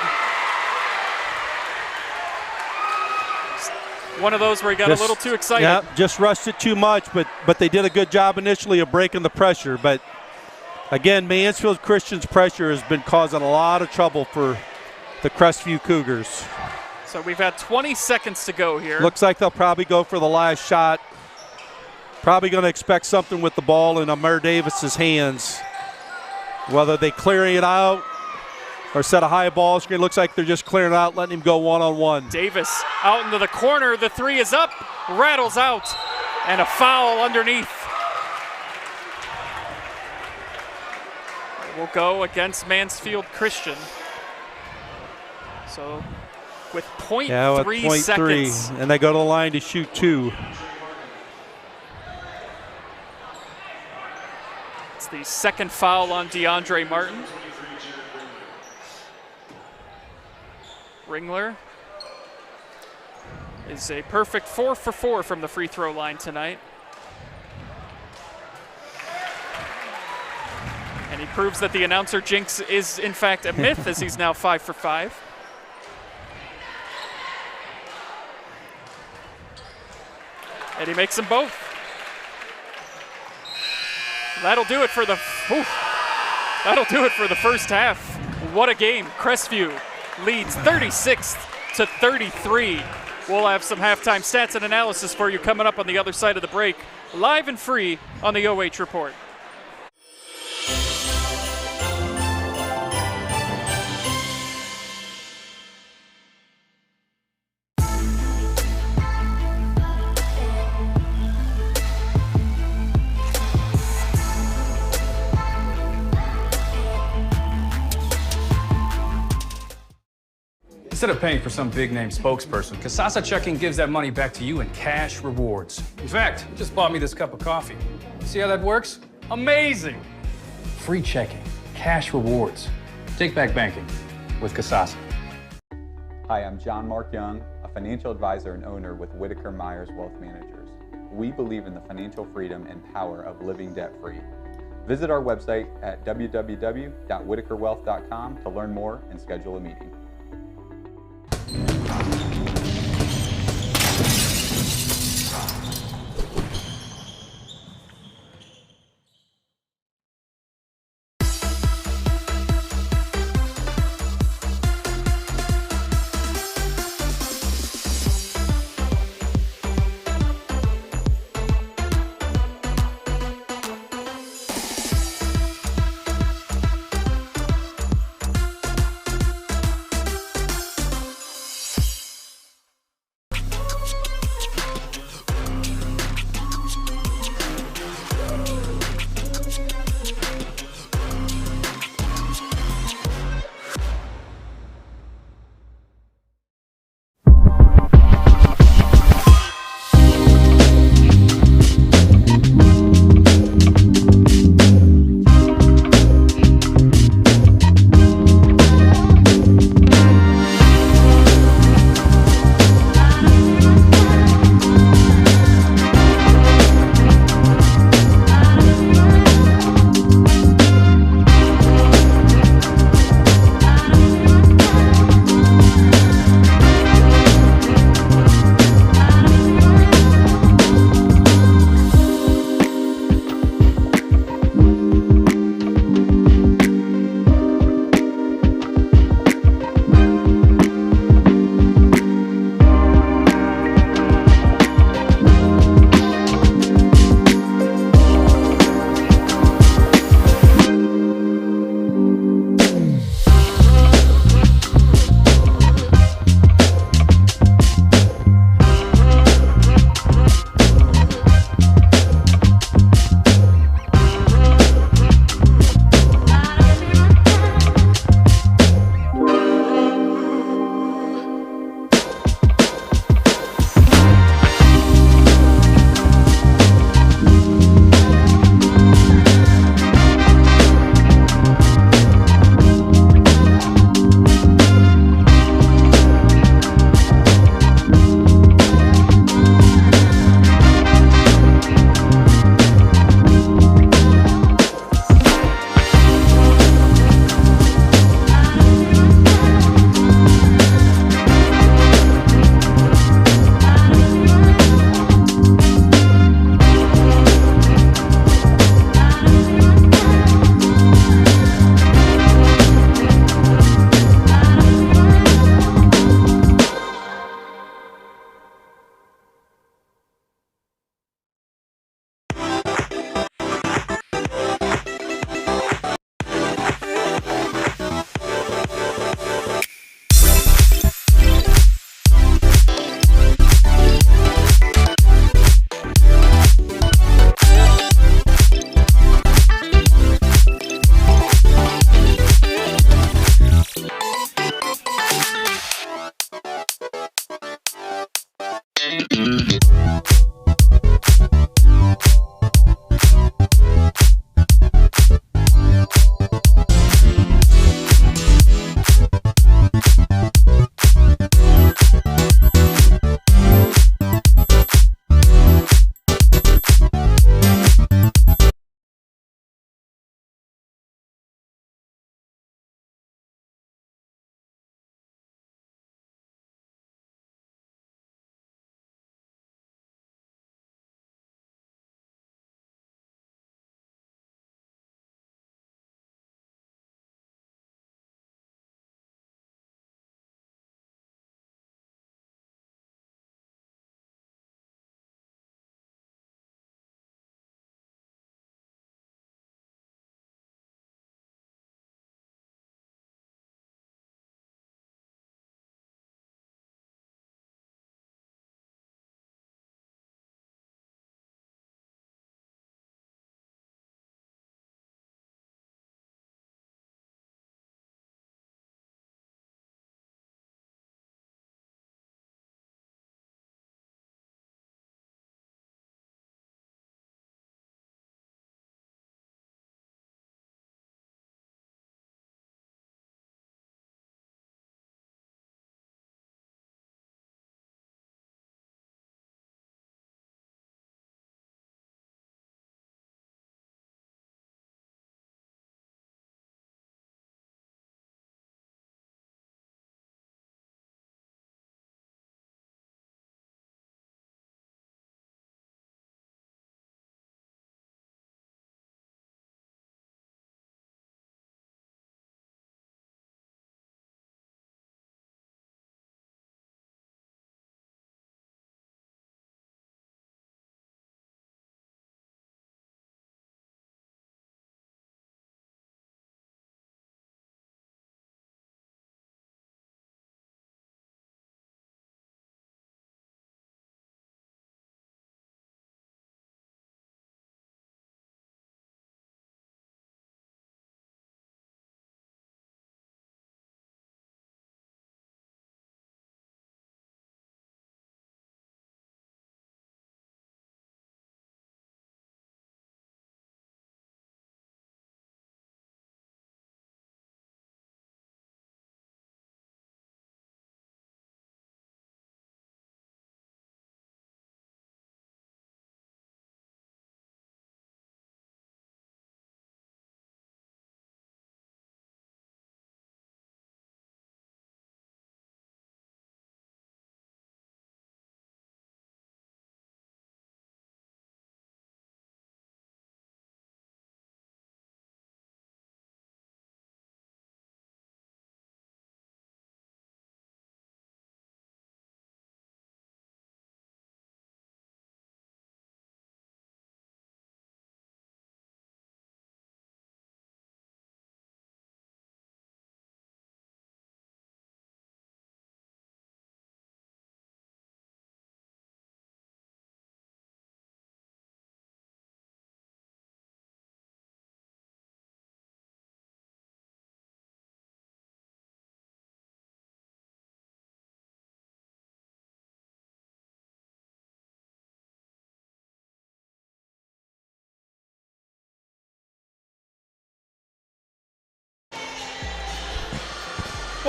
One of those where he got a little too excited. Yeah, just rushed it too much, but they did a good job initially of breaking the pressure. But again, Mansfield Christian's pressure has been causing a lot of trouble for the Crestview Cougars. So we've had 20 seconds to go here. Looks like they'll probably go for the last shot. Probably going to expect something with the ball in Amar Davis's hands. Whether they clear it out or set a high ball screen, looks like they're just clearing it out, letting him go one-on-one. Davis out into the corner. The 3 is up, rattles out, and a foul underneath. Will go against Mansfield Christian. So with 0.3 seconds. And they go to the line to shoot 2. It's the second foul on DeAndre Martin. Ringler is a perfect 4 for 4 from the free throw line tonight. And he proves that the announcer jinx is in fact a myth as he's now 5 for 5. And he makes them both. That'll do it for the first half. What a game. Crestview leads 36-33. We'll have some halftime stats and analysis for you coming up on the other side of the break. Live and free on the OH Report. Instead of paying for some big-name spokesperson, Kasasa Checking gives that money back to you in cash rewards. In fact, you just bought me this cup of coffee. See how that works? Amazing! Free checking, cash rewards. Take back banking with Kasasa. Hi, I'm John Mark Young, a financial advisor and owner with Whitaker Myers Wealth Managers. We believe in the financial freedom and power of living debt-free. Visit our website at www.whitakerwealth.com to learn more and schedule a meeting.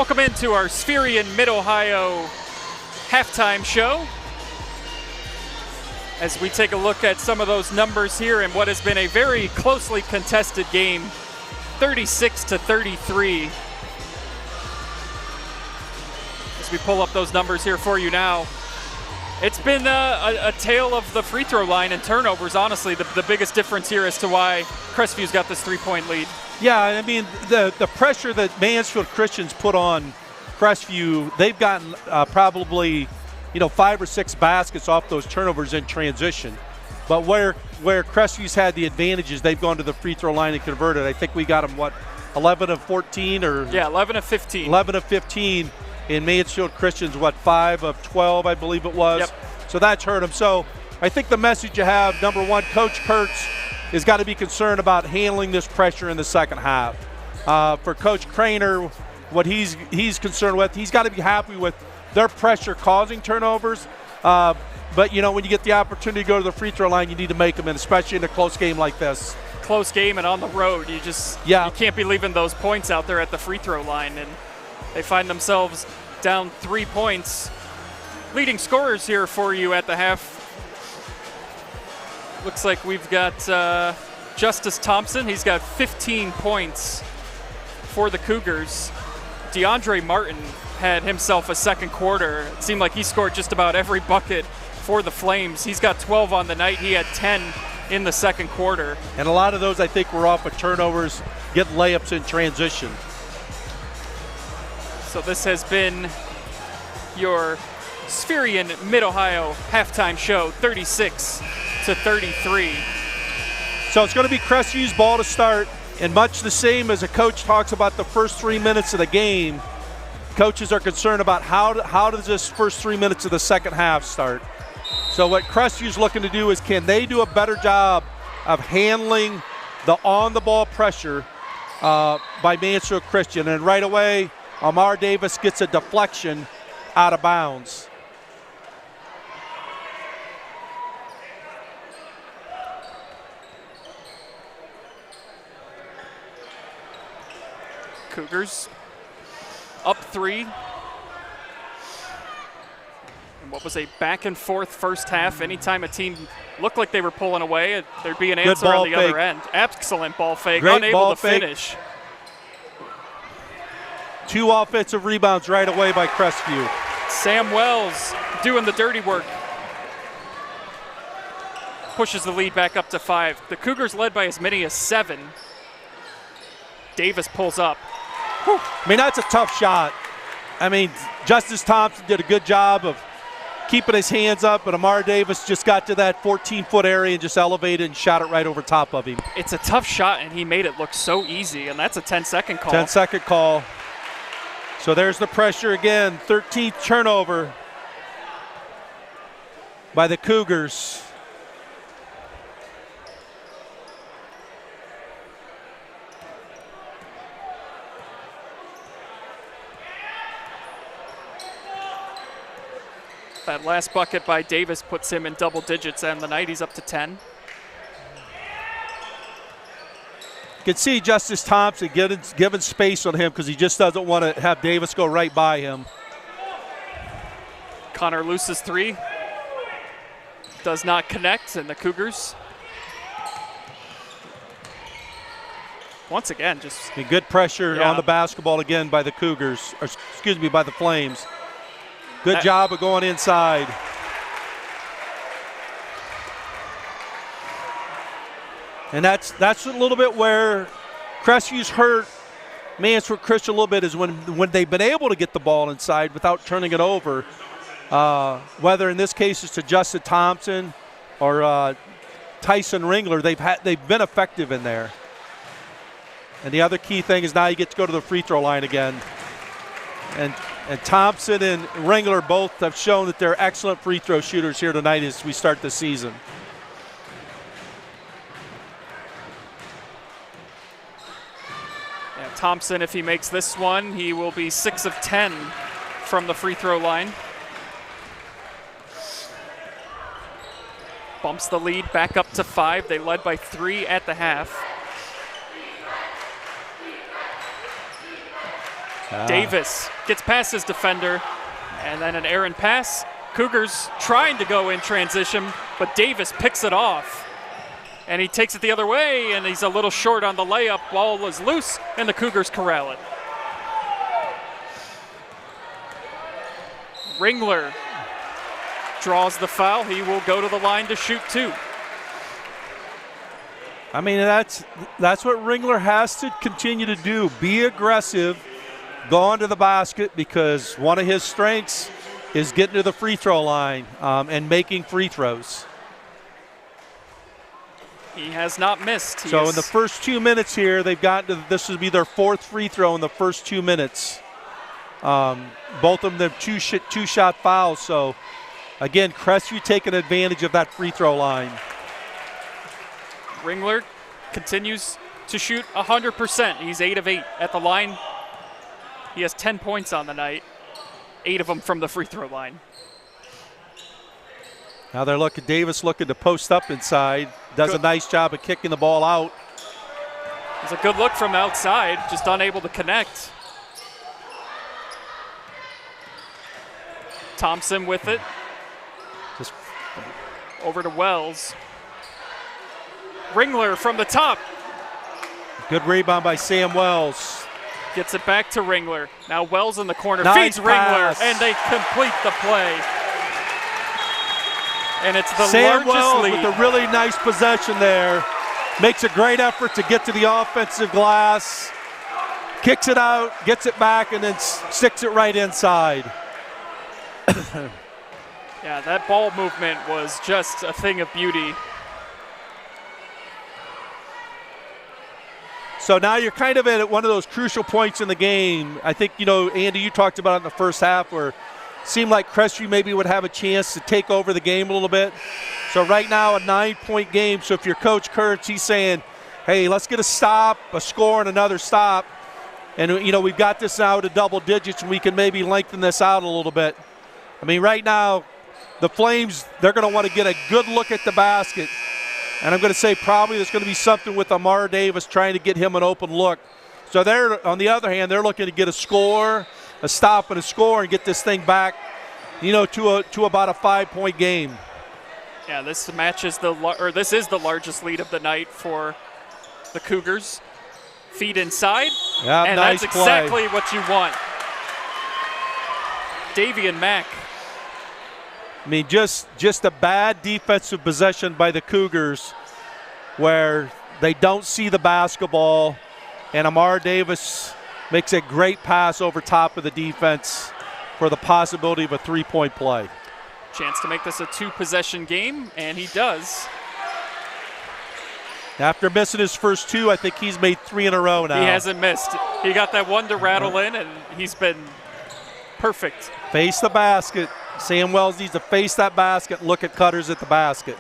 Welcome into our Spherian Mid-Ohio halftime show as we take a look at some of those numbers here in what has been a very closely contested game, 36-33. As we pull up those numbers here for you now, it's been a tale of the free throw line and turnovers, honestly, the biggest difference here as to why Crestview's got this 3-point lead. Yeah, I mean, the pressure that Mansfield Christians put on Crestview, they've gotten probably, 5 or 6 baskets off those turnovers in transition. But where Crestview's had the advantages, they've gone to the free throw line and converted. I think we got them, 11 of 14 or? Yeah, 11 of 15. 11 of 15. In Mansfield Christians, 5 of 12, I believe it was. Yep. So that's hurt them. So I think the message you have, number one, Coach Kurtz has got to be concerned about handling this pressure in the second half. For Coach Craner, what he's concerned with, he's got to be happy with their pressure causing turnovers. But, when you get the opportunity to go to the free throw line, you need to make them, and especially in a close game like this. Close game and on the road, you can't be leaving those points out there at the free throw line. And they find themselves down 3 points. Leading scorers here for you at the half. Looks like we've got Justice Thompson. He's got 15 points for the Cougars. DeAndre Martin had himself a second quarter. It seemed like he scored just about every bucket for the Flames. He's got 12 on the night. He had 10 in the second quarter. And a lot of those, I think, were off of turnovers, get layups in transition. So this has been your Spherian Mid-Ohio halftime show, 36-33. So it's going to be Crestview's ball to start, and much the same as a coach talks about the first 3 minutes of the game, coaches are concerned about how does this first 3 minutes of the second half start. So what Crestview's looking to do is, can they do a better job of handling the on-the-ball pressure by Mansfield Christian? And right away, Amar Davis gets a deflection out of bounds. Cougars up 3. And what was a back and forth first half. Anytime a team looked like they were pulling away, there'd be an answer on the other end. Excellent ball fake, Great unable ball to fake. finish. 2 offensive rebounds right away by Crestview. Sam Wells doing the dirty work. Pushes the lead back up to 5. The Cougars led by as many as 7. Davis pulls up. Whew. I mean, that's a tough shot. I mean, Justice Thompson did a good job of keeping his hands up, but Amar Davis just got to that 14-foot area and just elevated and shot it right over top of him. It's a tough shot, and he made it look so easy, and that's a 10-second call. 10-second call. So there's the pressure again. 13th turnover by the Cougars. That last bucket by Davis puts him in double digits, and the night he's up to 10. You can see Justice Thompson giving space on him because he just doesn't want to have Davis go right by him. Connor Luce's 3 does not connect, and the Cougars once again just good pressure on the basketball again by the Cougars, or excuse me, by the Flames. Good job of going inside. And that's a little bit where Crestview's hurt Mansfield Christian a little bit, is when they've been able to get the ball inside without turning it over. Whether in this case it's to Justin Thompson or Tyson Ringler, they've been effective in there. And the other key thing is now you get to go to the free throw line again. And Thompson and Ringler both have shown that they're excellent free throw shooters here tonight as we start the season. Yeah, Thompson, if he makes this one, he will be 6 of 10 from the free throw line. Bumps the lead back up to 5. They led by 3 at the half. Davis gets past his defender, and then an errant pass. Cougars trying to go in transition, but Davis picks it off. And he takes it the other way, and he's a little short on the layup. Ball is loose, and the Cougars corral it. Ringler draws the foul. He will go to the line to shoot 2. I mean, that's what Ringler has to continue to do. Be aggressive, go onto the basket, because one of his strengths is getting to the free throw line and making free throws. He has not missed. So in the first 2 minutes here, they've gotten to, this would be their 4th free throw in the first 2 minutes. Both of them two-shot fouls. So again, Crestview taking advantage of that free throw line. Ringler continues to shoot 100%. He's 8 of 8 at the line. He has 10 points on the night, 8 of them from the free throw line. Now they're looking, Davis looking to post up inside. Does a nice job of kicking the ball out. It's a good look from outside, just unable to connect. Thompson with it. Just over to Wells. Ringler from the top. Good rebound by Sam Wells. Gets it back to Ringler. Now Wells in the corner, nice feeds pass. Ringler, and they complete the play. And it's the Sam largest Wells lead. with a really nice possession there. Makes a great effort to get to the offensive glass. Kicks it out, gets it back, and then sticks it right inside. Yeah, that ball movement was just a thing of beauty. So now you're kind of at one of those crucial points in the game. I think, Andy, you talked about it in the first half where it seemed like Crestview maybe would have a chance to take over the game a little bit. So right now a 9-point game. So if you're Coach Kurtz, he's saying, hey, let's get a stop, a score, and another stop. And, we've got this now to double digits, and we can maybe lengthen this out a little bit. I mean, right now, the Flames, they're going to want to get a good look at the basket. And I'm going to say probably there's going to be something with Amar Davis trying to get him an open look. So they're, on the other hand, they're looking to get a score, a stop, and a score, and get this thing back, to about a 5-point game. Yeah, this is the largest lead of the night for the Cougars. Feed inside, yeah, and nice that's play. exactly what you want. Davian Mack. I mean, just a bad defensive possession by the Cougars where they don't see the basketball, and Amar Davis makes a great pass over top of the defense for the possibility of a 3-point play. Chance to make this a 2-possession game, and he does. After missing his first 2, I think he's made 3 in a row now. He hasn't missed. He got that one to rattle in, and he's been perfect. Face the basket. Sam Wells needs to face that basket and look at cutters at the basket.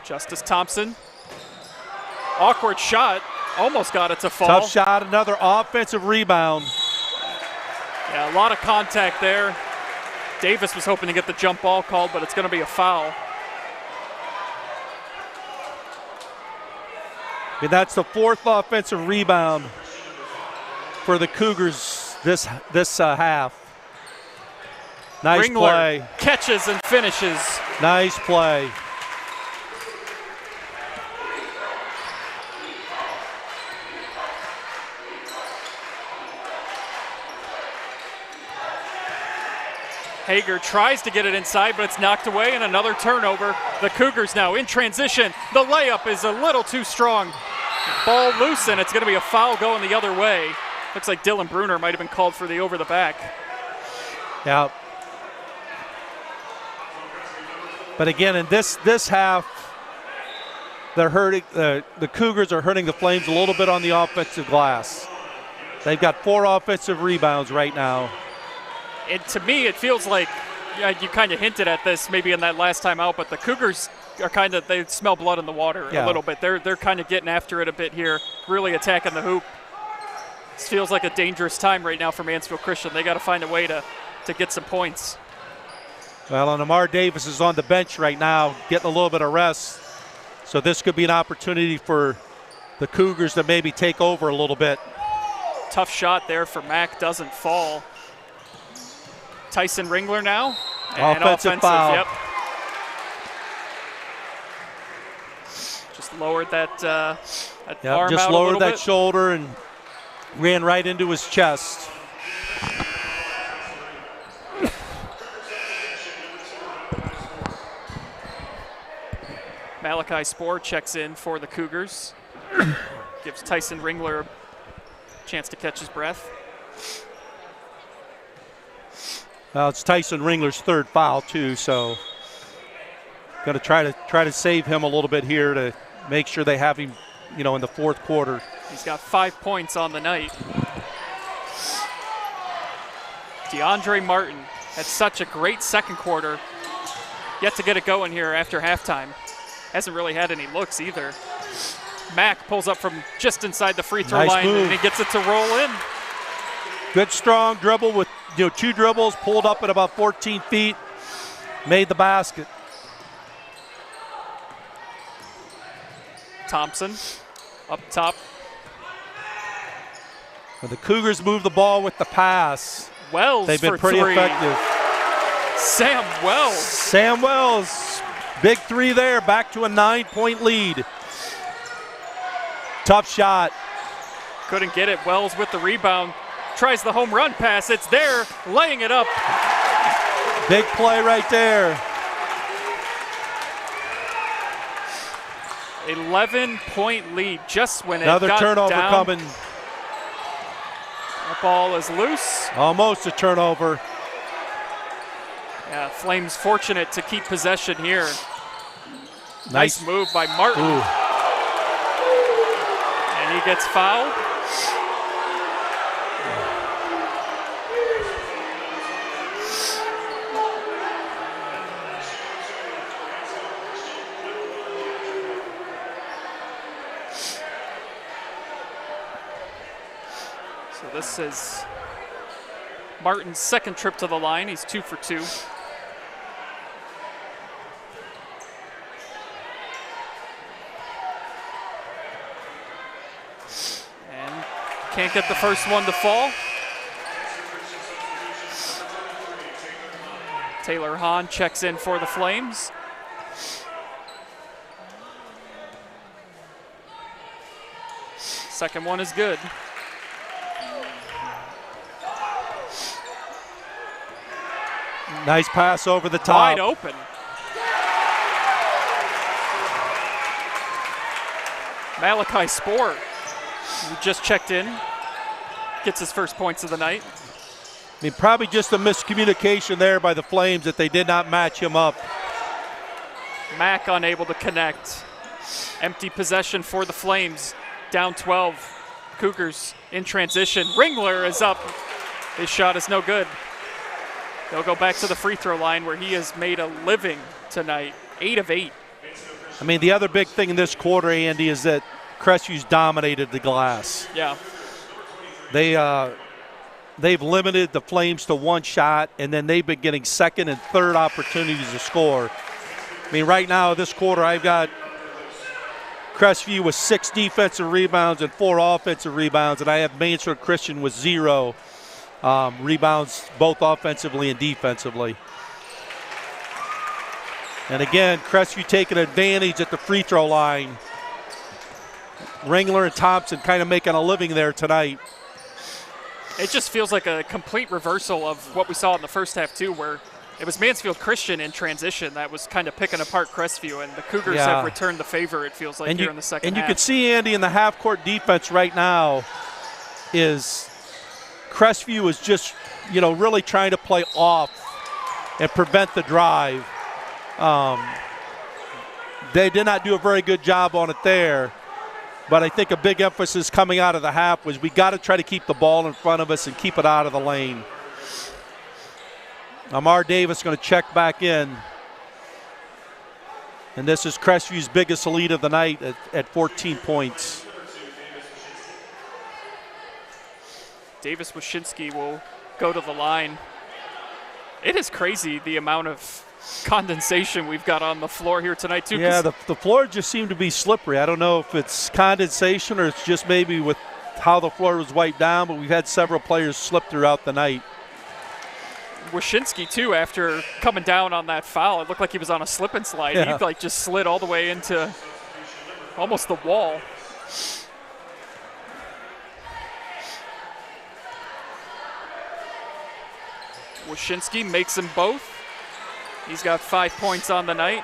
Justice Thompson. Awkward shot. Almost got it to fall. Tough shot. Another offensive rebound. Yeah, a lot of contact there. Davis was hoping to get the jump ball called, but it's going to be a foul. And that's the 4th offensive rebound for the Cougars this half. Nice Ringler play. Catches and finishes. Nice play. Hager tries to get it inside, but it's knocked away, and another turnover. The Cougars now in transition. The layup is a little too strong. Ball loose, and it's going to be a foul going the other way. Looks like Dylan Bruner might have been called for the over the back. Yeah. But again, in this half, they're hurting. The Cougars are hurting the Flames a little bit on the offensive glass. They've got 4 offensive rebounds right now. And to me, it feels like you kind of hinted at this maybe in that last time out, but the Cougars are they smell blood in the water a little bit. They're kind of getting after it a bit here, really attacking the hoop. This feels like a dangerous time right now for Mansfield Christian. They got to find a way to get some points. Well, and Amar Davis is on the bench right now, getting a little bit of rest. So this could be an opportunity for the Cougars to maybe take over a little bit. Tough shot there for Mack, doesn't fall. Tyson Ringler now. And Offensive foul. Yep. Just lowered that, arm just out lowered a little that bit. shoulder and ran right into his chest. Malachi Spohr checks in for the Cougars. Gives Tyson Ringler a chance to catch his breath. Well, it's Tyson Ringler's third foul too, so going to try to save him a little bit here to make sure they have him, in the fourth quarter. He's got 5 points on the night. DeAndre Martin had such a great second quarter, yet to get it going here after halftime. Hasn't really had any looks either. Mack pulls up from just inside the free throw Nice line move. and he gets it to roll in. Good strong dribble with 2 dribbles, pulled up at about 14 feet, made the basket. Thompson up top. And the Cougars move the ball with the pass. Wells They've been for pretty 3. effective. Sam Wells. Sam Wells, big 3 there, back to a 9-point lead. Tough shot. Couldn't get it. Wells with the rebound. Tries the home run pass. It's there, laying it up. Big play right there. 11-point lead just when Another it got turnover down. coming. The ball is loose. Almost a turnover. Yeah, Flames fortunate to keep possession here. Nice. Nice move by Martin. Ooh. And he gets fouled. So this is Martin's second trip to the line. He's 2 for 2. And can't get the first one to fall. Taylor Hahn checks in for the Flames. Second one is good. Nice pass over the top. Wide open. Malachi Spohr, who just checked in, gets his first points of the night. I mean, probably just a miscommunication there by the Flames that they did not match him up. Mack unable to connect. Empty possession for the Flames. Down 12. Cougars in transition. Ringler is up. His shot is no good. They'll go back to the free throw line where he has made a living tonight. 8 of 8. I mean, the other big thing in this quarter, Andy, is that Crestview's dominated the glass. Yeah. They've limited the Flames to one shot, and then they've been getting second and third opportunities to score. I mean, right now, this quarter, I've got Crestview with 6 defensive rebounds and 4 offensive rebounds, and I have Mansfield Christian with 0 rebounds, both offensively and defensively. And again, Crestview taking advantage at the free throw line. Ringler and Thompson kind of making a living there tonight. It just feels like a complete reversal of what we saw in the first half, too, where it was Mansfield Christian in transition that was kind of picking apart Crestview, and the Cougars have returned the favor, it feels like, in the second half. And you can see, Andy, in the half-court defense right now is Crestview is just, really trying to play off and prevent the drive. They did not do a very good job on it there. But I think a big emphasis coming out of the half was we got to try to keep the ball in front of us and keep it out of the lane. Amar Davis going to check back in. And this is Crestview's biggest lead of the night at 14 points. Davis Wyszynski will go to the line. It is crazy the amount of condensation we've got on the floor here tonight, too. Yeah, the floor just seemed to be slippery. I don't know if it's condensation or it's just maybe with how the floor was wiped down, but we've had several players slip throughout the night. Wyszynski, too, after coming down on that foul, it looked like he was on a slip and slide. Yeah. He just slid all the way into almost the wall. Wyszynski makes them both. He's got 5 points on the night.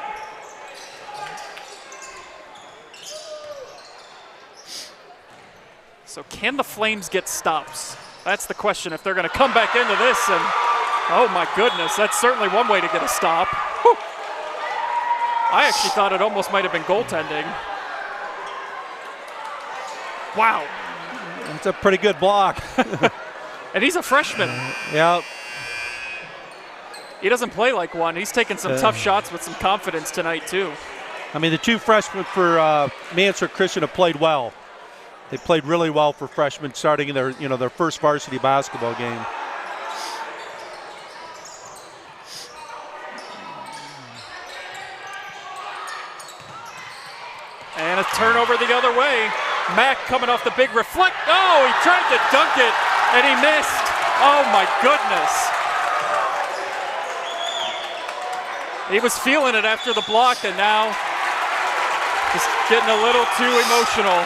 So can the Flames get stops? That's the question if they're going to come back into this. And oh my goodness, that's certainly one way to get a stop. Whew. I actually thought it almost might have been goaltending. Wow. It's a pretty good block. And he's a freshman. Yeah. He doesn't play like one. He's taking some tough shots with some confidence tonight, too. I mean, the two freshmen for Mansfield Christian have played well. They played really well for freshmen starting in their first varsity basketball game. And a turnover the other way. Mack coming off the big reflect. Oh, he tried to dunk it, and he missed. Oh, my goodness. He was feeling it after the block, and now just getting a little too emotional.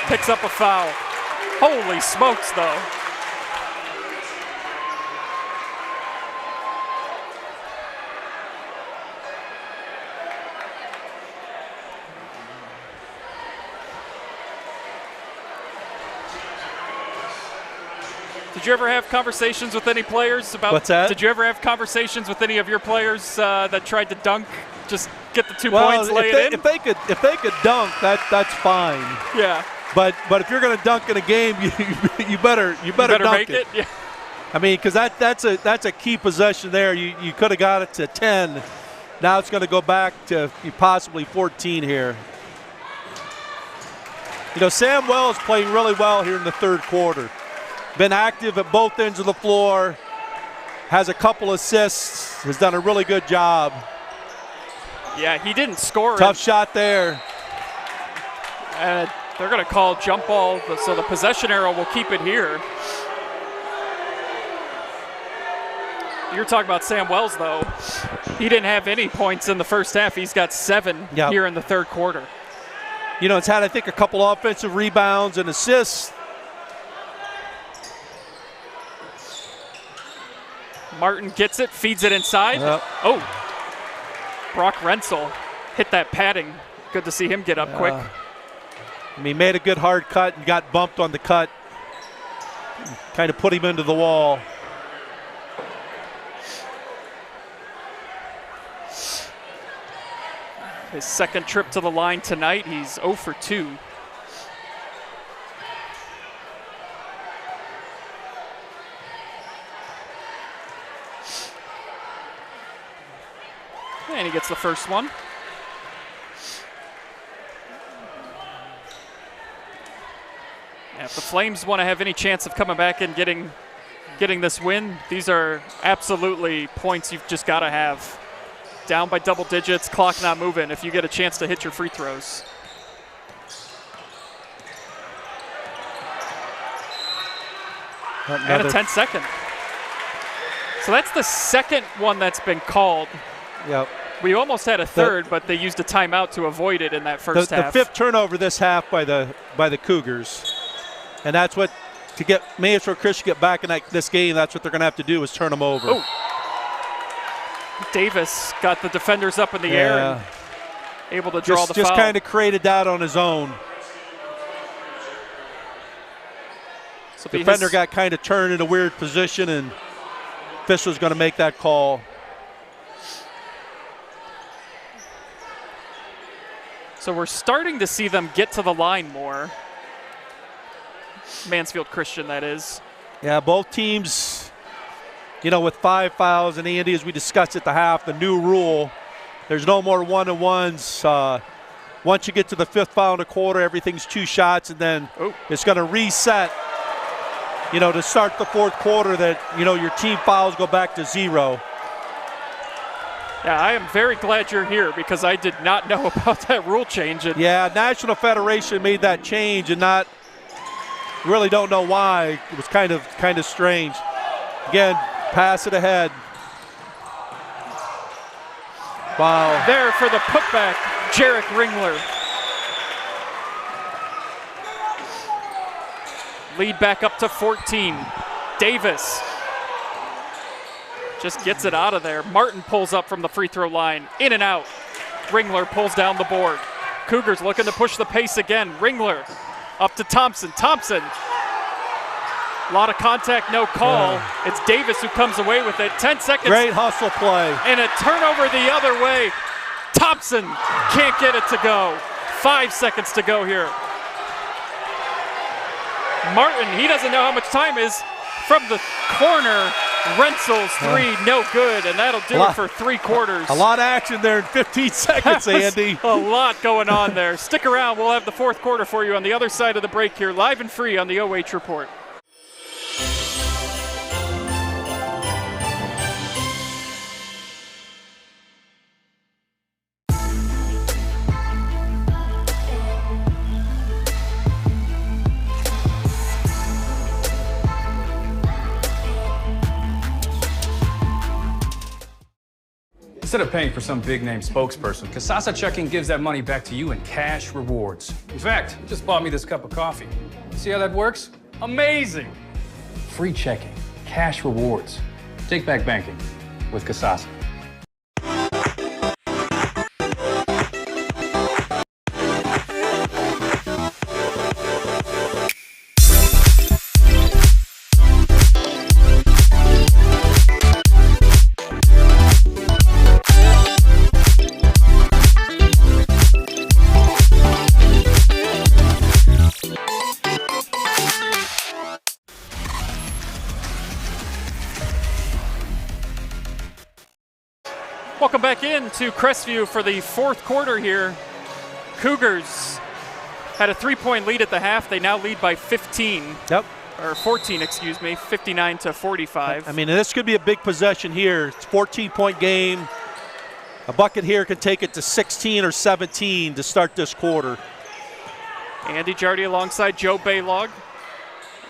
Picks up a foul. Holy smokes, though. Did you ever have conversations with any players about? What's that? Did you ever have conversations with any of your players that tried to dunk, just get the 2 points, lay it in? If they could dunk, that's fine. Yeah. But if you're going to dunk in a game, you better dunk make it. Yeah. I mean, because that's a key possession there. You could have got it to 10. Now it's going to go back to possibly 14 here. Sam Wells playing really well here in the third quarter. Been active at both ends of the floor. Has a couple assists. Has done a really good job. Yeah, he didn't score. Tough shot there. And they're going to call jump ball, so the possession arrow will keep it here. You're talking about Sam Wells, though. He didn't have any points in the first half. He's got 7 here in the third quarter. It's had, I think, a couple offensive rebounds and assists. Martin gets it, feeds it inside. Yep. Oh, Brock Rensel hit that padding. Good to see him get up quick. He made a good hard cut and got bumped on the cut. Kind of put him into the wall. His second trip to the line tonight. He's 0 for 2. And he gets the first one. If the Flames want to have any chance of coming back and getting this win, these are absolutely points you've just got to have. Down by double digits, clock not moving if you get a chance to hit your free throws. And a 10-second. So that's the second one that's been called. Yep. We almost had a third, but they used a timeout to avoid it in that first half. The fifth turnover this half by the Cougars. And that's what, to get Mansfield Christian get back in this game, that's what they're going to have to do is turn them over. Oh. Davis got the defenders up in the air and able to draw the foul. Just kind of created that on his own. So defender got kind of turned in a weird position, and official's going to make that call. So we're starting to see them get to the line more. Mansfield Christian, that is. Yeah, both teams, with 5 fouls, and Andy, as we discussed at the half, the new rule, there's no more one-on-ones. Once you get to the 5th foul in a quarter, everything's 2 shots, and then it's going to reset, to start the 4th quarter that, your team fouls go back to 0. Yeah, I am very glad you're here because I did not know about that rule change. Yeah, National Federation made that change, and not Really don't know why. It was kind of strange. Again, pass it ahead. Wow. There for the putback, Jarek Ringler. Lead back up to 14. Davis just gets it out of there. Martin pulls up from the free throw line. In and out. Ringler pulls down the board. Cougars looking to push the pace again. Ringler up to Thompson. Thompson. A lot of contact, no call. It's Davis who comes away with it. 10 seconds. Great hustle play. And a turnover the other way. Thompson can't get it to go. 5 seconds to go here. Martin, he doesn't know how much time is. From the corner, Rensel's three, no good, and that'll do it for 3 quarters. A lot of action there in 15 seconds, Andy. A lot going on there. Stick around. We'll have the 4th quarter for you on the other side of the break here, live and free on the OH Report. Instead of paying for some big-name spokesperson, Casasa Checking gives that money back to you in cash rewards. In fact, it just bought me this cup of coffee. See how that works? Amazing! Free checking, cash rewards. Take back banking with Casasa. Welcome back into Crestview for the 4th quarter here. Cougars had a 3-point lead at the half. They now lead by 15. Yep. Or 14, excuse me, 59 to 45. I mean, this could be a big possession here. It's a 14-point game. A bucket here can take it to 16 or 17 to start this quarter. Andy Jardy alongside Joe Baylog.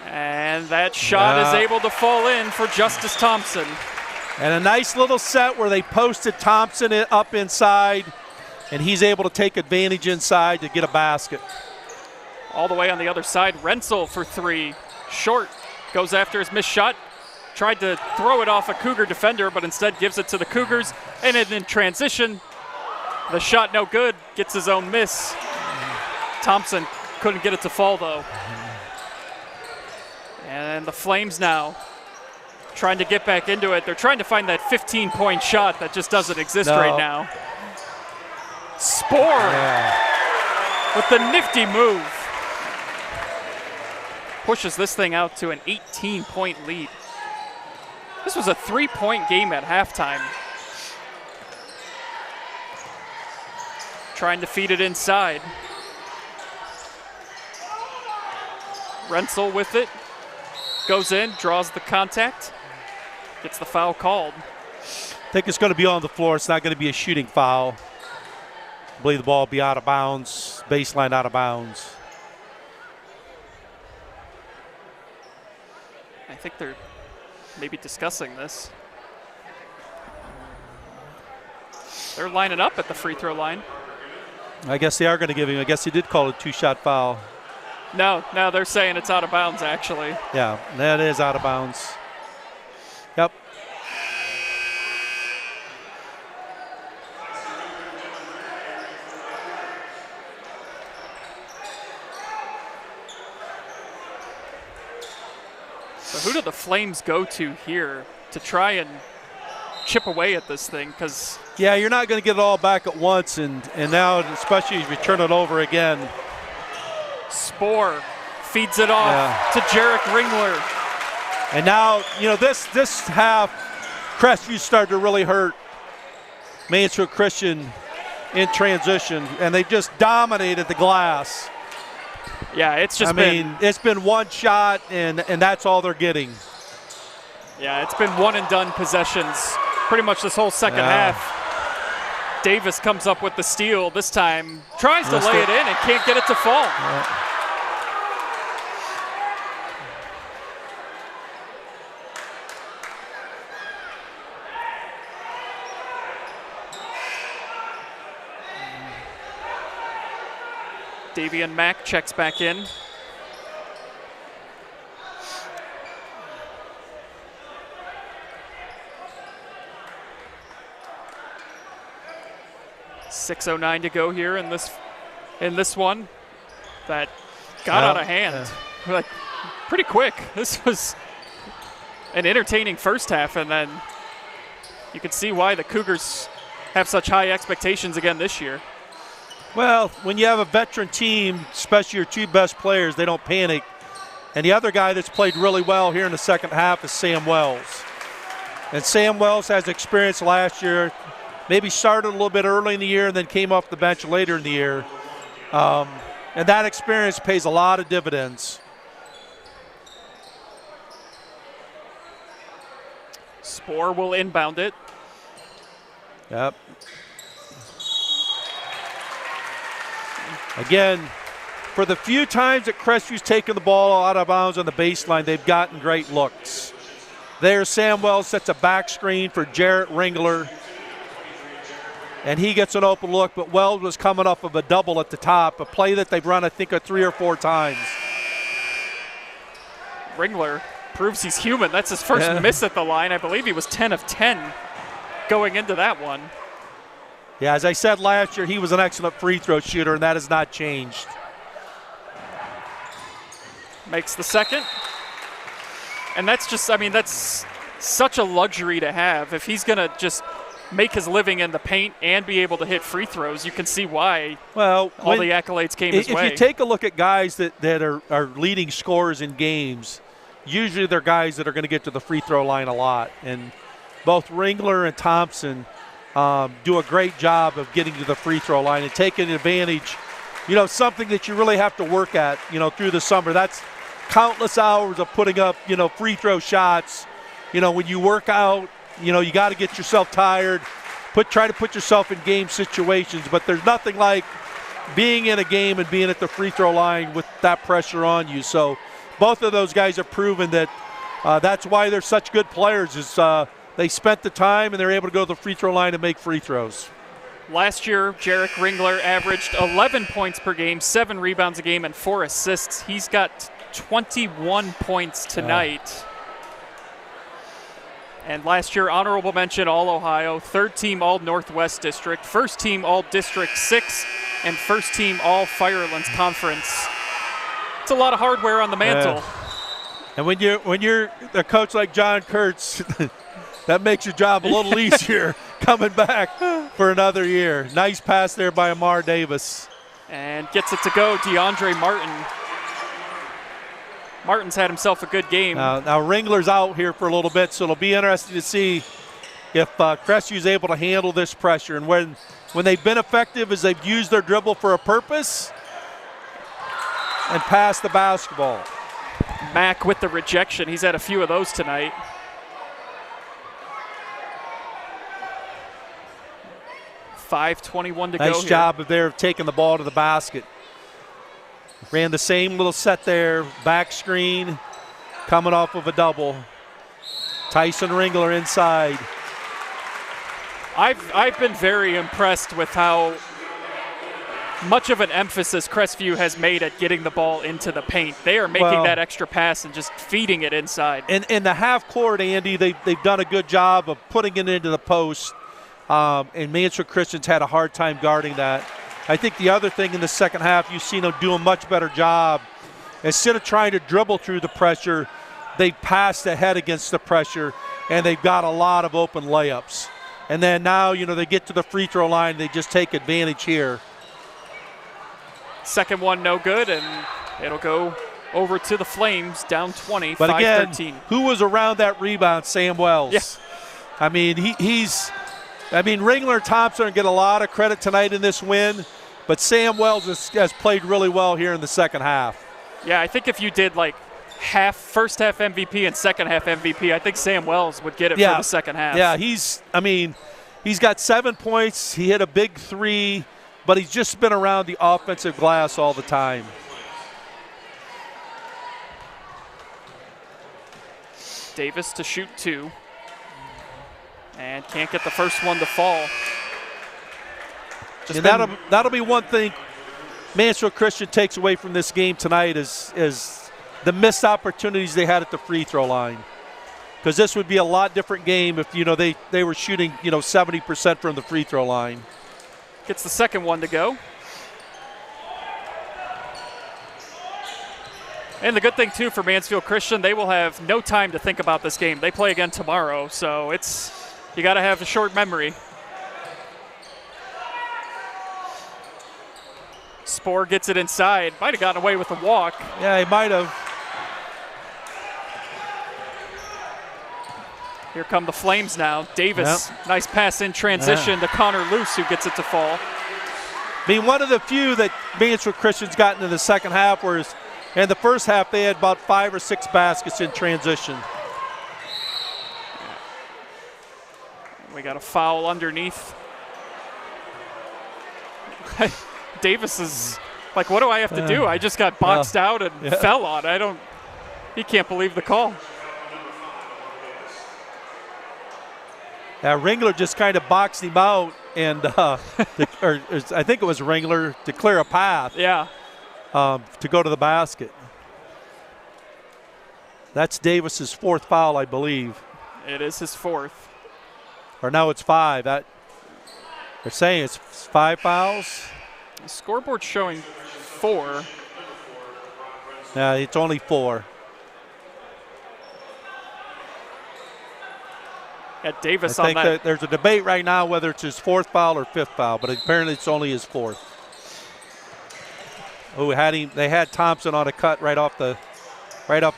And that shot is able to fall in for Justice Thompson. And a nice little set where they posted Thompson up inside, and he's able to take advantage inside to get a basket. All the way on the other side, Rensel for 3. Short, goes after his missed shot. Tried to throw it off a Cougar defender, but instead gives it to the Cougars. And in transition, the shot no good, gets his own miss. Thompson couldn't get it to fall though. And the Flames now trying to get back into it. They're trying to find that 15-point shot that just doesn't exist right now. Spore with the nifty move. Pushes this thing out to an 18-point lead. This was a 3-point game at halftime. Trying to feed it inside. Rensel with it. Goes in, draws the contact. Gets the foul called. I think it's going to be on the floor. It's not going to be a shooting foul. I believe the ball will be out of bounds, baseline out of bounds. I think they're maybe discussing this. They're lining up at the free throw line. I guess they are going to give him. I guess he did call it a 2-shot foul. No, they're saying it's out of bounds, actually. Yeah, that is out of bounds. Yep. So who do the Flames go to here to try and chip away at this thing? Because yeah, you're not going to get it all back at once, and now, especially if you turn it over again. Spore feeds it off to Jarek Ringler. And now, you know, this half, Crestview started to really hurt Mansfield Christian in transition, and they just dominated the glass. Yeah, it's just it's been one shot, and that's all they're getting. Yeah, it's been one and done possessions pretty much this whole second half. Davis comes up with the steal this time, tries to lay it in and can't get it to fall. Davian Mack checks back in. .609 to go here in this one. That got out of hand. Like pretty quick. This was an entertaining first half, and then you can see why the Cougars have such high expectations again this year. Well, when you have a veteran team, especially your two best players, they don't panic. And the other guy that's played really well here in the second half is Sam Wells. And Sam Wells has experience last year. Maybe started a little bit early in the year and then came off the bench later in the year. And that experience pays a lot of dividends. Spoor will inbound it. Yep. Again, for the few times that Crestview's taken the ball out of bounds on the baseline, they've gotten great looks. There, Sam Wells sets a back screen for Jarrett Ringler. And he gets an open look, but Wells was coming off of a double at the top, a play that they've run, I think, 3 or 4 times. Ringler proves he's human. That's his first miss at the line. I believe he was 10 of 10 going into that one. Yeah, as I said last year, he was an excellent free throw shooter, and that has not changed. Makes the second. And that's just, I mean, that's such a luxury to have. If he's going to just make his living in the paint and be able to hit free throws, you can see why all the accolades came his way. If you take a look at guys that are leading scorers in games, usually they're guys that are going to get to the free throw line a lot. And both Ringler and Thompson do a great job of getting to the free throw line and taking advantage, something that you really have to work at, through the summer. That's countless hours of putting up, free throw shots. When you work out, you got to get yourself tired, try to put yourself in game situations, but there's nothing like being in a game and being at the free throw line with that pressure on you. So both of those guys have proven that that's why they're such good players, is they spent the time and they're able to go to the free throw line and make free throws. Last year, Jarek Ringler averaged 11 points per game, 7 rebounds a game, and 4 assists. He's got 21 points tonight. And last year, honorable mention All-Ohio, 3rd team All-Northwest District, 1st team All-District 6, and 1st team All-Firelands Conference. It's a lot of hardware on the mantle. And when you're a coach like John Kurtz, that makes your job a little easier coming back for another year. Nice pass there by Amar Davis. And gets it to go, DeAndre Martin. Martin's had himself a good game. Now Ringler's out here for a little bit, so it'll be interesting to see if Crestview's able to handle this pressure. And when they've been effective is they've used their dribble for a purpose and passed the basketball. Mack with the rejection. He's had a few of those tonight. .521 to go here. Nice job there of taking the ball to the basket. Ran the same little set there, back screen, coming off of a double. Tyson Ringler inside. I've been very impressed with how much of an emphasis Crestview has made at getting the ball into the paint. They are making that extra pass and just feeding it inside. In the half court, Andy, they've done a good job of putting it into the post. And Mansfield Christian's had a hard time guarding that. I think the other thing in the second half, you've seen them do a much better job. Instead of trying to dribble through the pressure, they passed ahead against the pressure, and they've got a lot of open layups. And then now, they get to the free throw line, they just take advantage here. Second one no good, and it'll go over to the Flames, down 20, but 5-13. Again, who was around that rebound? Sam Wells. Yes. I mean, Ringler and Thompson get a lot of credit tonight in this win, but Sam Wells has played really well here in the second half. Yeah, I think if you did like first half MVP and second half MVP, I think Sam Wells would get it for the second half. Yeah, he's got 7 points. He hit a big 3, but he's just been around the offensive glass all the time. Davis to shoot 2. And can't get the first one to fall. And that'll be one thing Mansfield Christian takes away from this game tonight is the missed opportunities they had at the free throw line. Because this would be a lot different game if, they were shooting, 70% from the free throw line. Gets the second one to go. And the good thing, too, for Mansfield Christian, they will have no time to think about this game. They play again tomorrow, so you got to have a short memory. Spoor gets it inside. Might have gotten away with a walk. Yeah, he might have. Here come the Flames now. Davis, nice pass in transition to Connor Luce, who gets it to fall. I mean, one of the few that Mansfield Christian's gotten in the second half, whereas in the first half they had about 5 or 6 baskets in transition. We got a foul underneath. Davis is like, what do I have to do? I just got boxed out and fell on. He can't believe the call. Ringler just kind of boxed him out, and I think it was Ringler to clear a path. Yeah. To go to the basket. That's Davis's 4th foul, I believe. It is his 4th. Or now it's 5. They're saying it's 5 fouls. The scoreboard's showing 4. Yeah, it's only 4. At Davis I on think that. There's a debate right now whether it's his 4th foul or 5th foul, but apparently it's only his 4th. Oh, they had Thompson on a cut right off the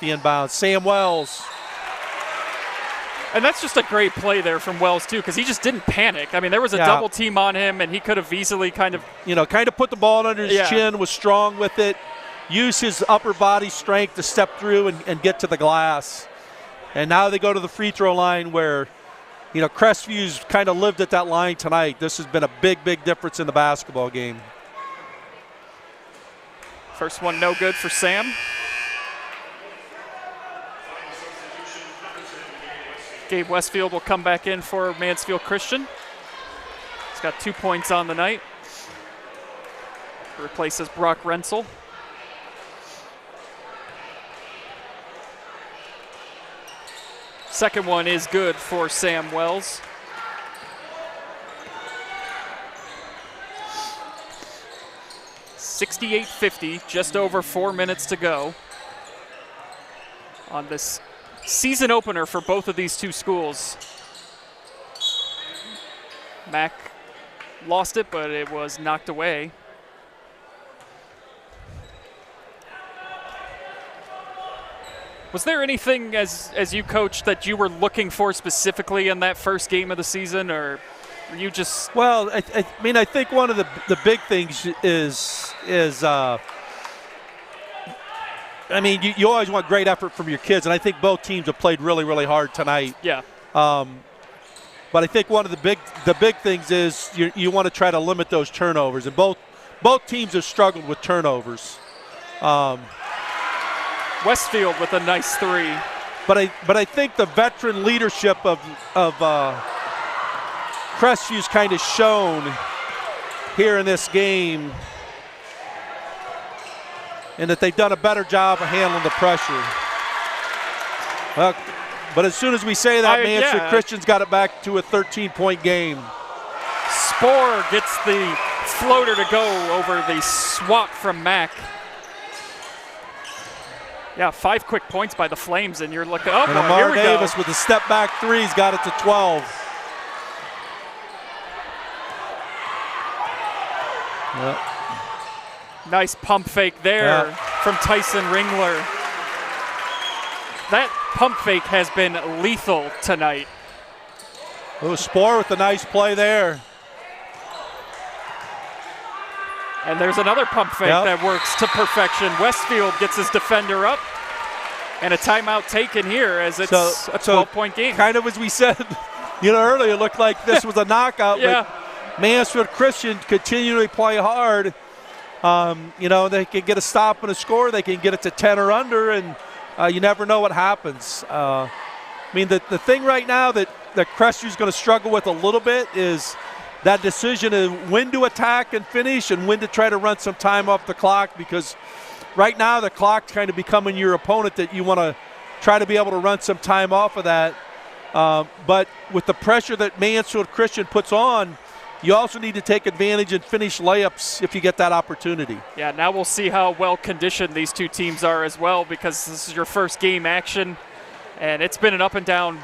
inbound. Sam Wells. And that's just a great play there from Wells, too, because he just didn't panic. I mean, there was a double team on him, and he could have easily kind of put the ball under his chin, was strong with it, used his upper body strength to step through and get to the glass. And now they go to the free throw line where, Crestview's kind of lived at that line tonight. This has been a big, big difference in the basketball game. First one no good for Sam. Gabe Westfield will come back in for Mansfield Christian. He's got 2 points on the night. Replaces Brock Rensel. Second one is good for Sam Wells. .68-50, just over 4 minutes to go on this season opener for both of these two schools. Mack lost it, but it was knocked away. Was there anything as you coached that you were looking for specifically in that first game of the season, or were you just? Well, I think one of the big things is you always want great effort from your kids, and I think both teams have played really, really hard tonight. Yeah. But I think one of the big things is you want to try to limit those turnovers, and both teams have struggled with turnovers. Westfield with a nice 3. But I think the veteran leadership of Crestview's kind of shown here in this game, and that they've done a better job of handling the pressure. Well, but as soon as we say that, Mansfield Christian's got it back to a 13-point game. Spoor gets the floater to go over the swap from Mack. Yeah, 5 quick points by the Flames, and you're looking up. And Amar Davis with a step-back 3, he's got it to 12. Yep. Nice pump fake there from Tyson Ringler. That pump fake has been lethal tonight. Oh, Spoor with a nice play there. And there's another pump fake that works to perfection. Westfield gets his defender up, and a timeout taken here as it's a 12-point game. Kind of as we said, earlier, it looked like this was a knockout. Yeah. But Mansfield Christian continually play hard. They can get a stop and a score. They can get it to 10 or under, and you never know what happens. The thing right now that Crestview's going to struggle with a little bit is that decision of when to attack and finish and when to try to run some time off the clock, because right now the clock's kind of becoming your opponent, that you want to try to be able to run some time off of that. But with the pressure that Mansfield Christian puts on, you also need to take advantage and finish layups if you get that opportunity. Yeah, now we'll see how well conditioned these two teams are as well, because this is your first game action, and it's been an up and down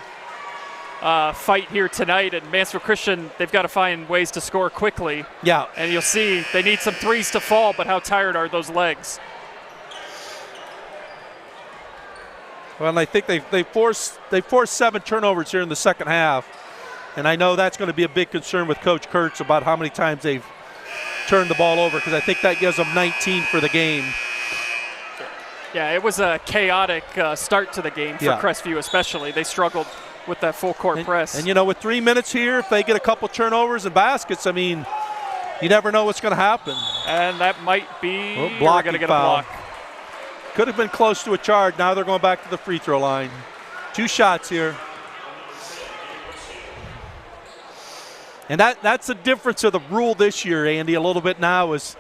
fight here tonight. And Mansfield Christian, they've got to find ways to score quickly. Yeah. And you'll see they need some threes to fall, but how tired are those legs? Well, and I think they forced 7 turnovers here in the second half. And I know that's going to be a big concern with Coach Kurtz about how many times they've turned the ball over, because I think that gives them 19 for the game. Yeah, it was a chaotic start to the game for Crestview especially. They struggled with that full court press. And, you know, with 3 minutes here, if they get a couple turnovers and baskets, I mean, you never know what's going to happen. And that might be going to get a block. Could have been close to a charge. Now they're going back to the free throw line. 2 shots here. And that's the difference of the rule this year, Andy, a little bit now is,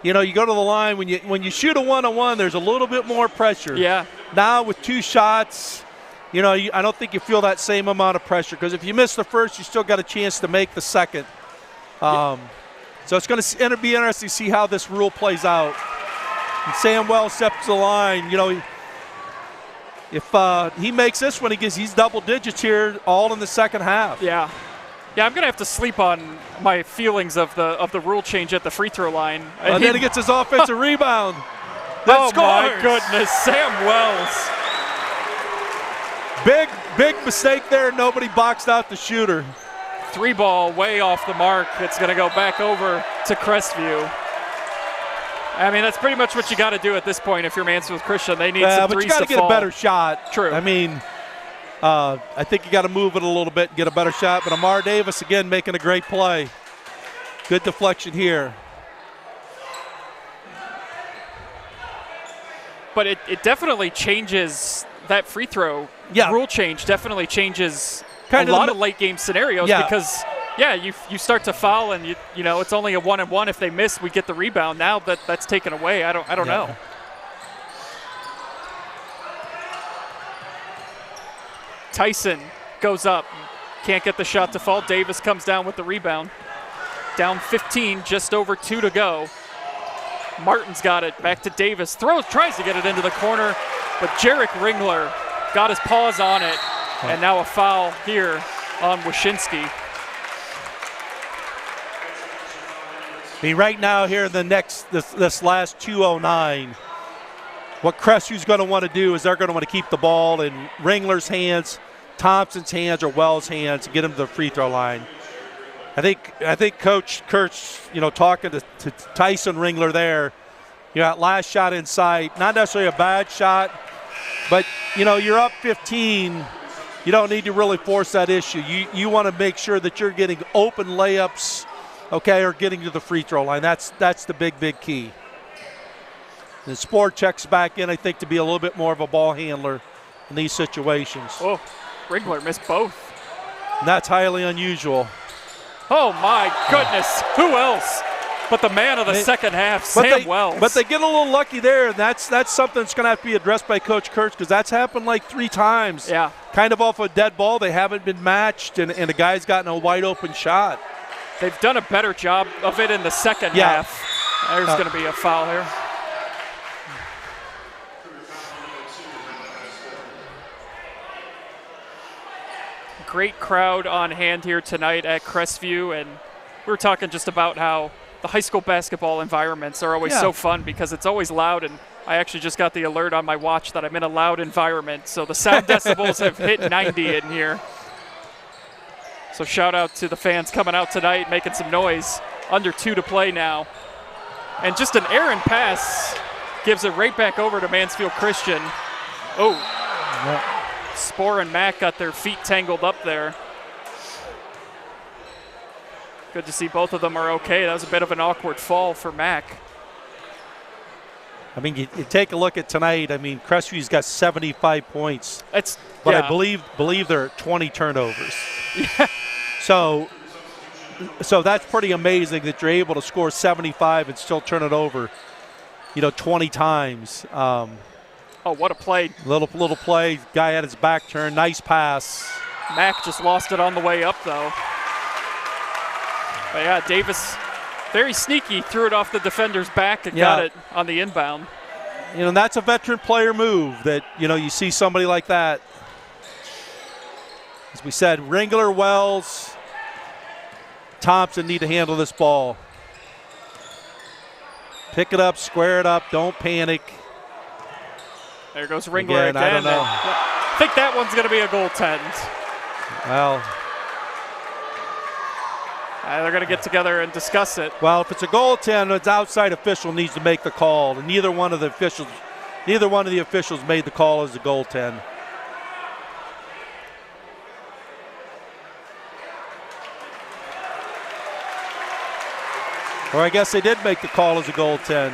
you know, you go to the line, when you shoot a one-on-one, there's a little bit more pressure. Yeah. Now with 2 shots, you know, I don't think you feel that same amount of pressure, because if you miss the first, you still got a chance to make the second. So it's going to be interesting to see how this rule plays out. And Sam Wells steps to the line. You know, if he makes this one, he's double digits here all in the second half. Yeah. Yeah, I'm going to have to sleep on my feelings of the rule change at the free throw line. And then he gets his offensive rebound. Oh, my goodness. Sam Wells. Big mistake there. Nobody boxed out the shooter. 3 ball way off the mark. It's going to go back over to Crestview. I mean, that's pretty much what you got to do at this point if you're Mansfield Christian. They need some threes to fall. But you got to get a better shot. True. I mean, I think you got to move it a little bit and get a better shot. But Amar Davis, again, making a great play. Good deflection here. But it definitely changes that free throw. Yeah. Rule change definitely changes kind a lot of late game scenarios, because you start to foul, and you know it's only a 1-and-1. If they miss, we get the rebound. Now that's taken away. I don't know. Tyson goes up, can't get the shot to fall. Davis comes down with the rebound. Down 15, just over 2 to go. Martin's got it, back to Davis. Tries to get it into the corner, but Jarek Ringler got his paws on it, and now a foul here on Wyszynski. I mean, right now here in this last 2:09, what Crestview's going to want to do is they're going to want to keep the ball in Ringler's hands, Thompson's hands, or Wells' hands, and get him to the free throw line. I think Coach Kurtz, you know, talking to Tyson Ringler there, you know, that last shot inside, not necessarily a bad shot, but, you know, you're up 15. You don't need to really force that issue. You want to make sure that you're getting open layups, okay, or getting to the free throw line. That's the big key. And Sport checks back in, I think, to be a little bit more of a ball handler in these situations. Oh, Ringler missed both. And that's highly unusual. Oh, my goodness. Who else but the man of the second half, Sam Wells? But they get a little lucky there, and that's something that's going to have to be addressed by Coach Kurtz, because that's happened like 3 times. Yeah. Kind of off a dead ball. They haven't been matched, and the guy's gotten a wide open shot. They've done a better job of it in the second half. There's going to be a foul here. Great crowd on hand here tonight at Crestview, and we were talking just about how the high school basketball environments are always so fun because it's always loud, and I actually just got the alert on my watch that I'm in a loud environment, so the sound decibels have hit 90 in here. So shout out to the fans coming out tonight, making some noise. Under 2 to play now. And just an errant pass gives it right back over to Mansfield Christian. Oh. Yeah. Spore and Mack got their feet tangled up there. Good to see both of them are okay. That was a bit of an awkward fall for Mack. I mean, you take a look at tonight. I mean, Crestview's got 75 points. But I believe they're at 20 turnovers. Yeah. So so that's pretty amazing that you're able to score 75 and still turn it over, 20 times. Oh, what a play. Little play. Guy had his back turned. Nice pass. Mack just lost it on the way up, though. But yeah, Davis, very sneaky, threw it off the defender's back and got it on the inbound. That's a veteran player move that, you see somebody like that. As we said, Ringler, Wells, Thompson need to handle this ball. Pick it up, square it up, don't panic. There goes Ringler again. I don't know. I think that one's going to be a goaltend. Well, they're going to get together and discuss it. Well, if it's a goaltend, its outside official needs to make the call, and neither one of the officials made the call as a goaltend. Or I guess they did make the call as a goaltend.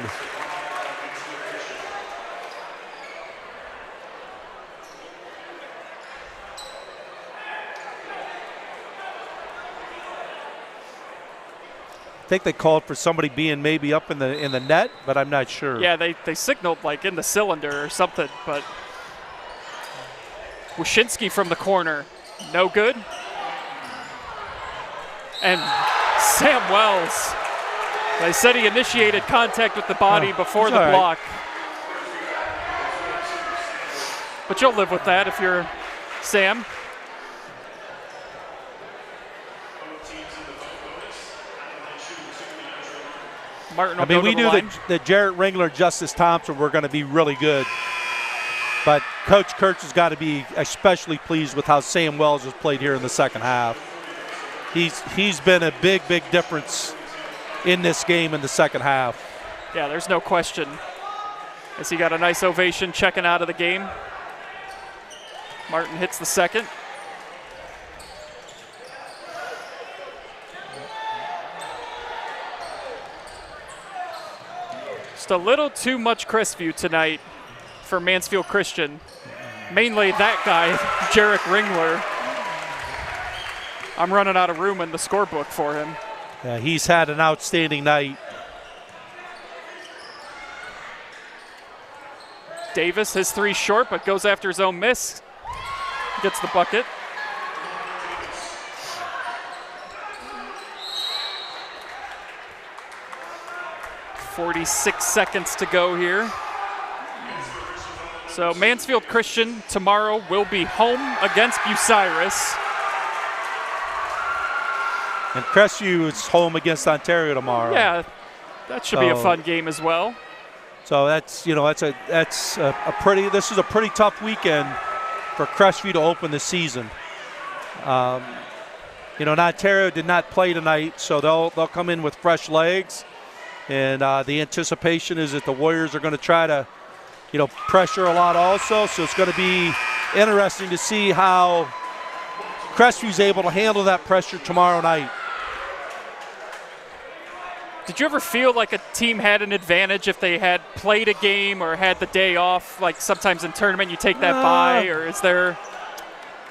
I think they called for somebody being maybe up in the net, but I'm not sure. Yeah, they signaled like in the cylinder or something, but Wyshynski from the corner, no good. And Sam Wells, they said he initiated contact with the body before the block. But you'll live with that if you're Sam. Martin we knew that Jarrett Ringler and Justice Thompson were going to be really good. But Coach Kurtz has got to be especially pleased with how Sam Wells has played here in the second half. He's been a big difference in this game in the second half. Yeah, there's no question. As he got a nice ovation checking out of the game. Martin hits the second. Just a little too much Crestview tonight for Mansfield Christian. Mainly that guy, Jarek Ringler. I'm running out of room in the scorebook for him. Yeah, he's had an outstanding night. Davis, his three short, but goes after his own miss. Gets the bucket. .46 seconds to go here. So Mansfield Christian tomorrow will be home against Bucyrus. And Crestview is home against Ontario tomorrow. Yeah, that should be a fun game as well. So this is a pretty tough weekend for Crestview to open the season. Ontario did not play tonight, so they'll come in with fresh legs. And the anticipation is that the Warriors are going to try to, pressure a lot also. So it's going to be interesting to see how Crestview's able to handle that pressure tomorrow night. Did you ever feel like a team had an advantage if they had played a game or had the day off? Like sometimes in tournament you take that bye, or is there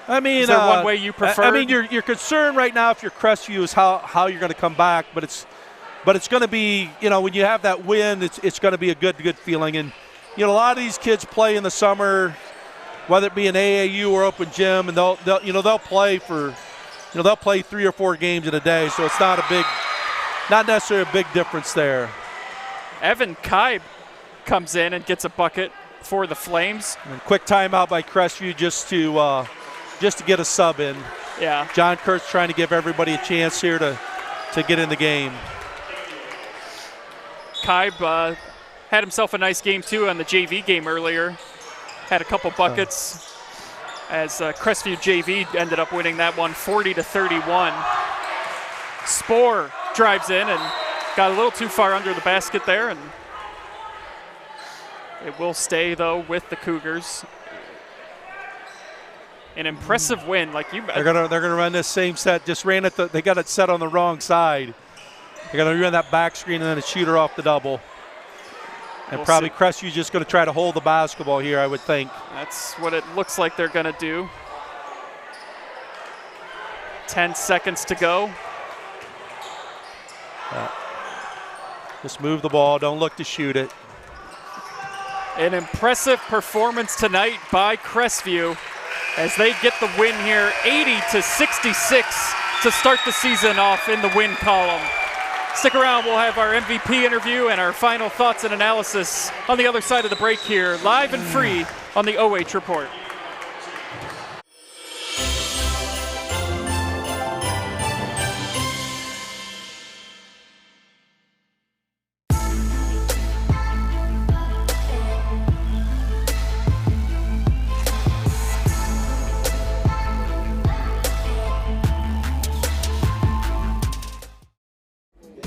one way you prefer? Your concern right now if you're Crestview is how you're going to come back, but it's going to be, when you have that win, it's going to be a good feeling. And a lot of these kids play in the summer, whether it be an AAU or open gym, and they'll play for, they'll play 3 or 4 games in a day. So it's not necessarily a big difference there. Evan Kaib comes in and gets a bucket for the Flames. And quick timeout by Crestview just to get a sub in. Yeah. John Kurtz trying to give everybody a chance here to get in the game. Kaib had himself a nice game too on the JV game earlier. Had a couple buckets as Crestview JV ended up winning that one 40-31. Spohr drives in and got a little too far under the basket there, and it will stay though with the Cougars. An impressive win, like you. They're gonna run this same set. Just ran it. They got it set on the wrong side. They're gonna run that back screen and then a shooter off the double. And we'll probably Crestview just going to try to hold the basketball here, I would think. That's what it looks like they're going to do. 10 seconds to go. Just move the ball. Don't look to shoot it. An impressive performance tonight by Crestview as they get the win here, 80-66 to start the season off in the win column. Stick around, we'll have our MVP interview and our final thoughts and analysis on the other side of the break here, live and free on the OH Report.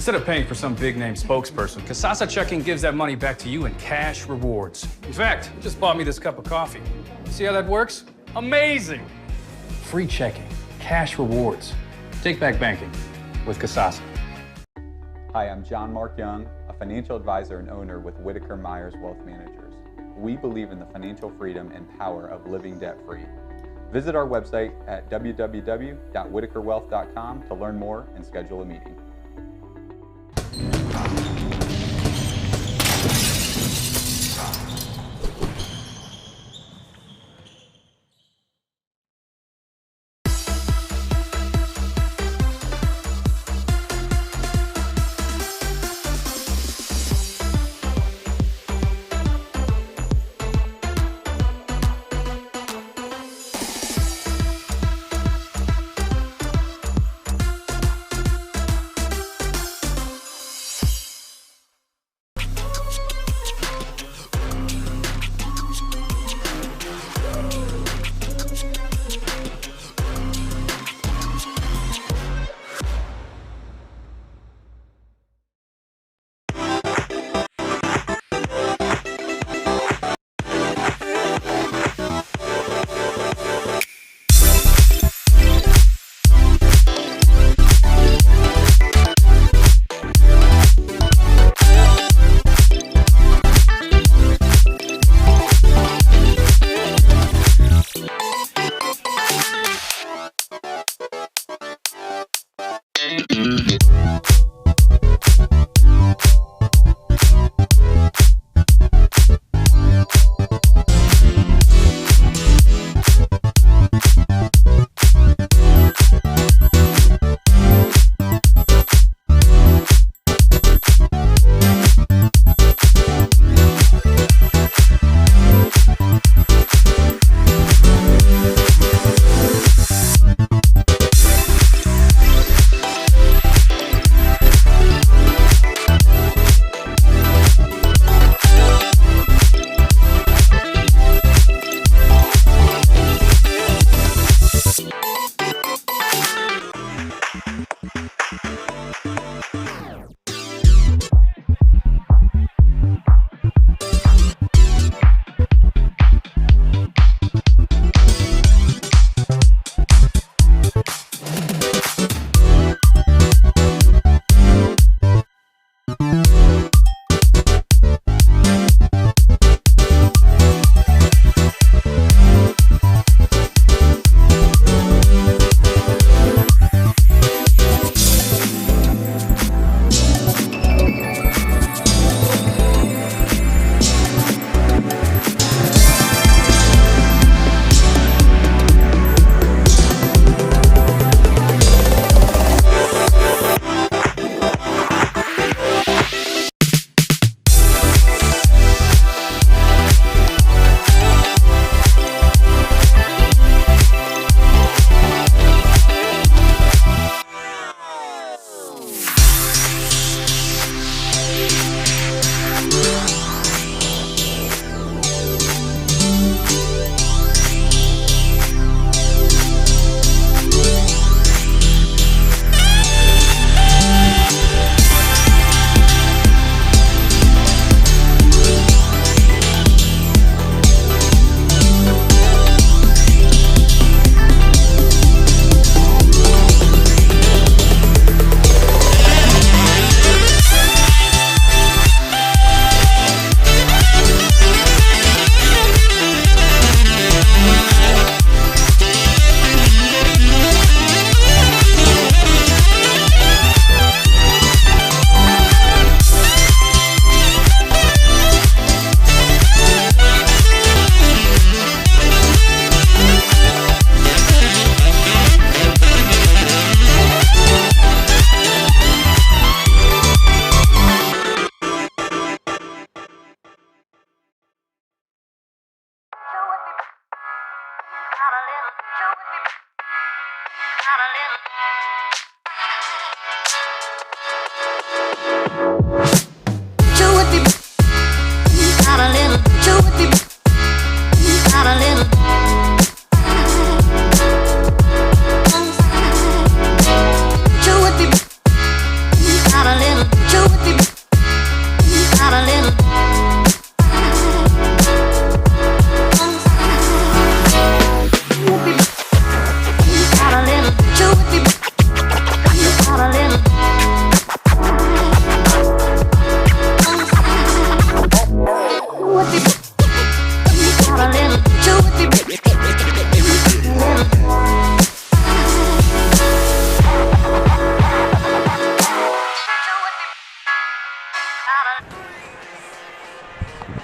Instead of paying for some big-name spokesperson, Kasasa Checking gives that money back to you in cash rewards. In fact, it just bought me this cup of coffee. See how that works? Amazing! Free checking, cash rewards. Take back banking with Kasasa. Hi, I'm John Mark Young, a financial advisor and owner with Whitaker Myers Wealth Managers. We believe in the financial freedom and power of living debt-free. Visit our website at www.whitakerwealth.com to learn more and schedule a meeting.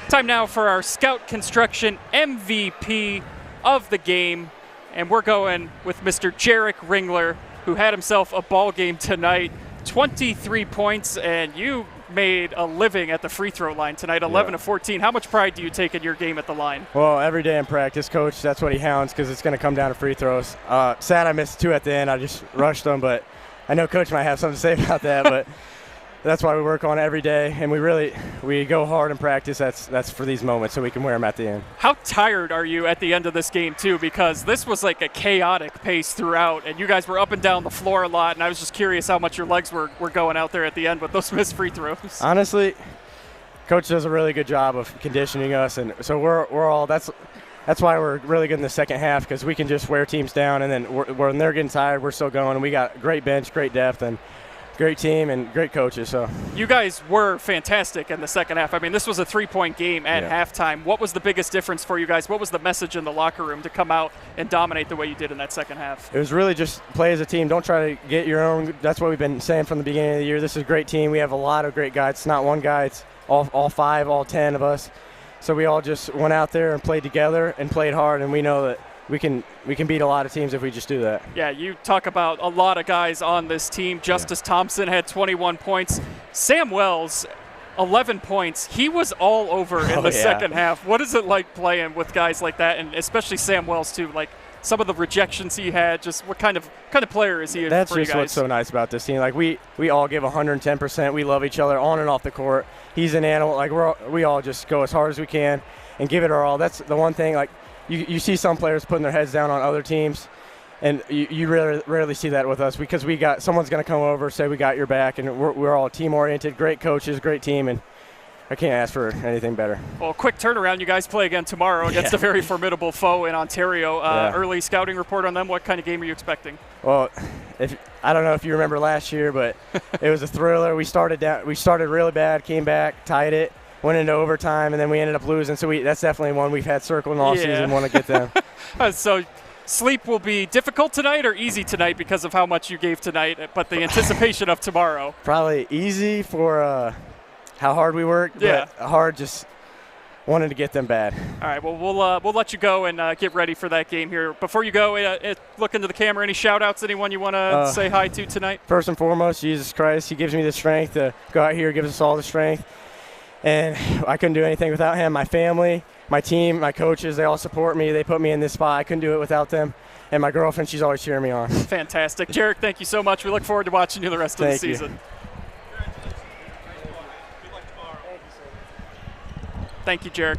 Time now for our Scout Construction MVP of the game, and we're going with Mr. Jarek Ringler, who had himself a ball game tonight. 23 points, and you made a living at the free throw line tonight, 11 of 14. How much pride do you take in your game at the line? Well, every day in practice, Coach, that's what he hounds because it's going to come down to free throws. Sad I missed 2 at the end. I just rushed them, but I know Coach might have something to say about that, but that's why we work on it every day, and we go hard in practice. That's for these moments so we can wear them at the end. How tired are you at the end of this game, too? Because this was like a chaotic pace throughout, and you guys were up and down the floor a lot, and I was just curious how much your legs were going out there at the end with those missed free throws. Honestly, Coach does a really good job of conditioning us, and so we're all that's why we're really good in the second half, because we can just wear teams down, and then when they're getting tired, we're still going, and we got great bench, great depth, and great team and great coaches. So you guys were fantastic in the second half. I mean, this was a 3-point game at halftime. What was the biggest difference for you guys? What was the message in the locker room to come out and dominate the way you did in that second half? It was really just play as a team. Don't try to get your own. That's what we've been saying from the beginning of the year. This is a great team. We have a lot of great guys. It's not one guy. It's all 5, all 10 of us. So we all just went out there and played together and played hard, and we know that we can beat a lot of teams if we just do that. Yeah, you talk about a lot of guys on this team. Justice Thompson had 21 points. Sam Wells, 11 points. He was all over in the second half. What is it like playing with guys like that, and especially Sam Wells too? Like some of the rejections he had. Just what kind of player is he? That's for you just guys? what's so nice about this team. Like we all give 110%. We love each other on and off the court. He's an animal. Like we all just go as hard as we can and give it our all. That's the one thing. Like. You see some players putting their heads down on other teams, and you rarely see that with us because someone's going to come over, say we got your back, and we're all team-oriented, great coaches, great team, and I can't ask for anything better. Well, quick turnaround. You guys play again tomorrow against a very formidable foe in Ontario. Early scouting report on them. What kind of game are you expecting? Well, I don't know if you remember last year, but it was a thriller. We started really bad, came back, tied it. Went into overtime, and then we ended up losing. So that's definitely one we've had circled all season, want to get them. So sleep will be difficult tonight or easy tonight because of how much you gave tonight, but the anticipation of tomorrow? Probably easy for how hard we worked, but hard just wanted to get them bad. All right, well, we'll let you go and get ready for that game here. Before you go, look into the camera. Any shout-outs, anyone you want to say hi to tonight? First and foremost, Jesus Christ. He gives me the strength to go out here, gives us all the strength. And I couldn't do anything without him. My family, my team, my coaches, they all support me. They put me in this spot. I couldn't do it without them. And my girlfriend, she's always cheering me on. Fantastic. Jarek, thank you so much. We look forward to watching you the rest of the season. Thank you, Jarek.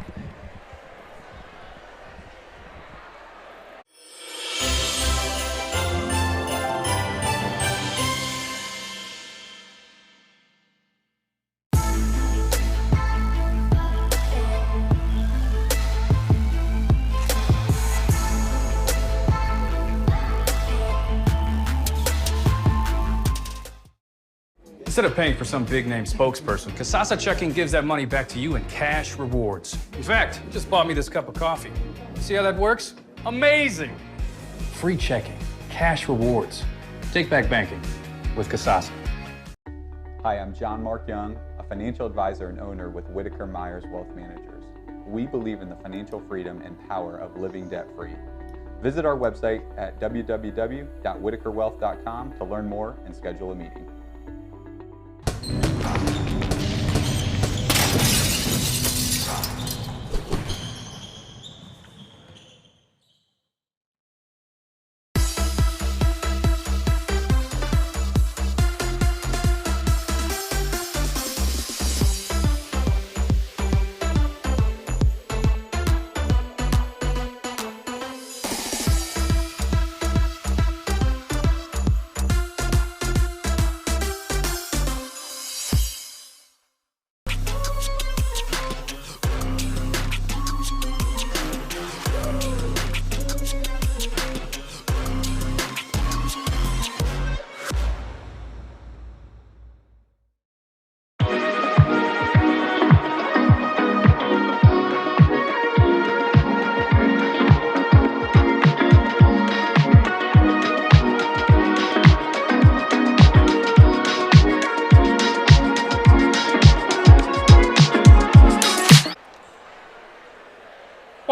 Instead of paying for some big-name spokesperson, Kasasa Checking gives that money back to you in cash rewards. In fact, you just bought me this cup of coffee. See how that works? Amazing! Free checking, cash rewards. Take back banking with Kasasa. Hi, I'm John Mark Young, a financial advisor and owner with Whitaker Myers Wealth Managers. We believe in the financial freedom and power of living debt-free. Visit our website at www.whitakerwealth.com to learn more and schedule a meeting.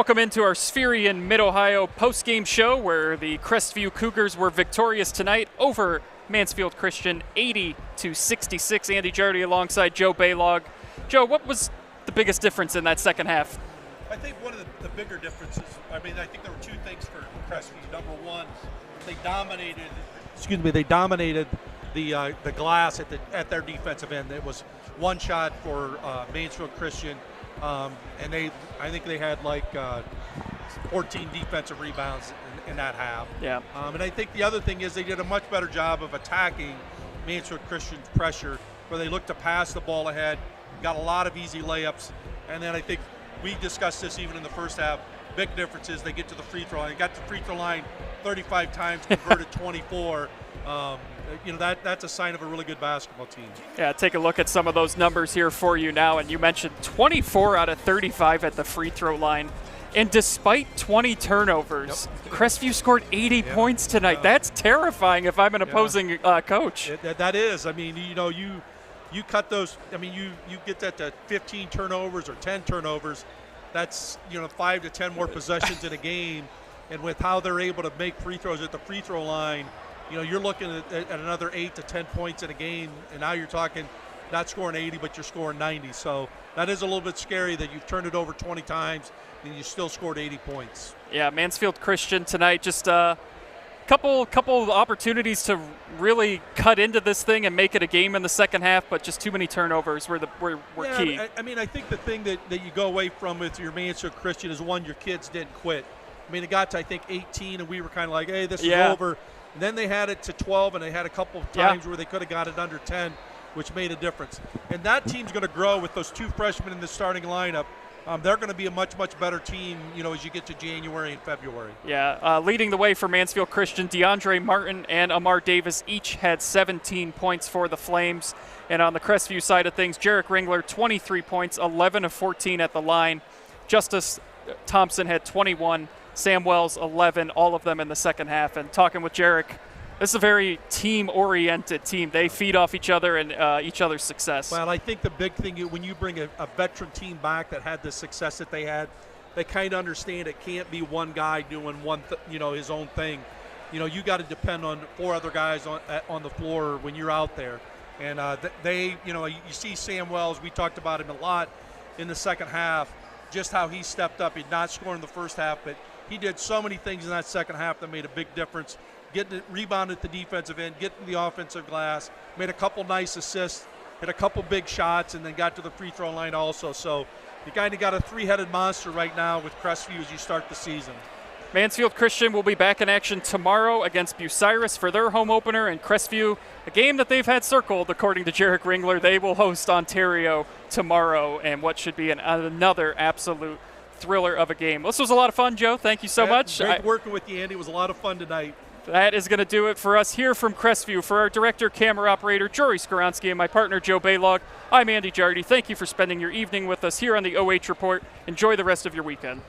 Welcome into our Spherian Mid-Ohio post-game show where the Crestview Cougars were victorious tonight over Mansfield Christian 80-66. Andy Jardy alongside Joe Baylog. Joe, what was the biggest difference in that second half? I think one of the bigger differences, I think there were two things for Crestview. Number one, they dominated the glass at their defensive end. It was one shot for Mansfield Christian, and I think they had 14 defensive rebounds in that half. Yeah. And I think the other thing is they did a much better job of attacking Mansfield Christian's pressure, where they looked to pass the ball ahead, got a lot of easy layups, and then I think we discussed this even in the first half. Big difference is they get to the free throw line. They got to the free throw line 35 times, converted 24. That's a sign of a really good basketball team. Yeah, take a look at some of those numbers here for you now. And you mentioned 24 out of 35 at the free throw line. And despite 20 turnovers, Crestview scored 80 points tonight. That's terrifying if I'm an opposing coach. That is. You cut those. You get that to 15 turnovers or 10 turnovers. That's 5 to 10 more possessions in a game. And with how they're able to make free throws at the free throw line, you're looking at another 8 to 10 points in a game, and now you're talking not scoring 80, but you're scoring 90. So that is a little bit scary that you've turned it over 20 times and you still scored 80 points. Yeah, Mansfield Christian tonight, just a couple opportunities to really cut into this thing and make it a game in the second half, but just too many turnovers were key. I think the thing that you go away from with your Mansfield Christian is, one, your kids didn't quit. It got to, I think, 18, and we were kind of like, hey, this is over. And then they had it to 12, and they had a couple of times where they could have got it under 10, which made a difference. And that team's going to grow with those two freshmen in the starting lineup. They're going to be a much, much better team, as you get to January and February. Yeah, leading the way for Mansfield Christian, DeAndre Martin and Amar Davis each had 17 points for the Flames. And on the Crestview side of things, Jarek Ringler, 23 points, 11 of 14 at the line. Justice Thompson had 21. Sam Wells, 11, all of them in the second half. And talking with Jarek, this is a very team-oriented team. They feed off each other and each other's success. Well, I think the big thing, when you bring a veteran team back that had the success that they had, they kind of understand it can't be one guy doing his own thing. You got to depend on 4 other guys on the floor when you're out there. And you see Sam Wells, we talked about him a lot in the second half, just how he stepped up. He'd not scored in the first half, but he did so many things in that second half that made a big difference. Getting it rebounded at the defensive end, getting the offensive glass, made a couple nice assists, hit a couple big shots, and then got to the free throw line also. So you kind of got a three-headed monster right now with Crestview as you start the season. Mansfield Christian will be back in action tomorrow against Bucyrus for their home opener, and Crestview, a game that they've had circled, according to Jarek Ringler, they will host Ontario tomorrow, and what should be another absolute thriller of a game. This was a lot of fun, Joe. Thank you so much. Great working with you, Andy. It was a lot of fun tonight. That is going to do it for us here from Crestview. For our director, camera operator, Jory Skoronsky, and my partner, Joe Baylog, I'm Andy Jardy. Thank you for spending your evening with us here on the OH Report. Enjoy the rest of your weekend.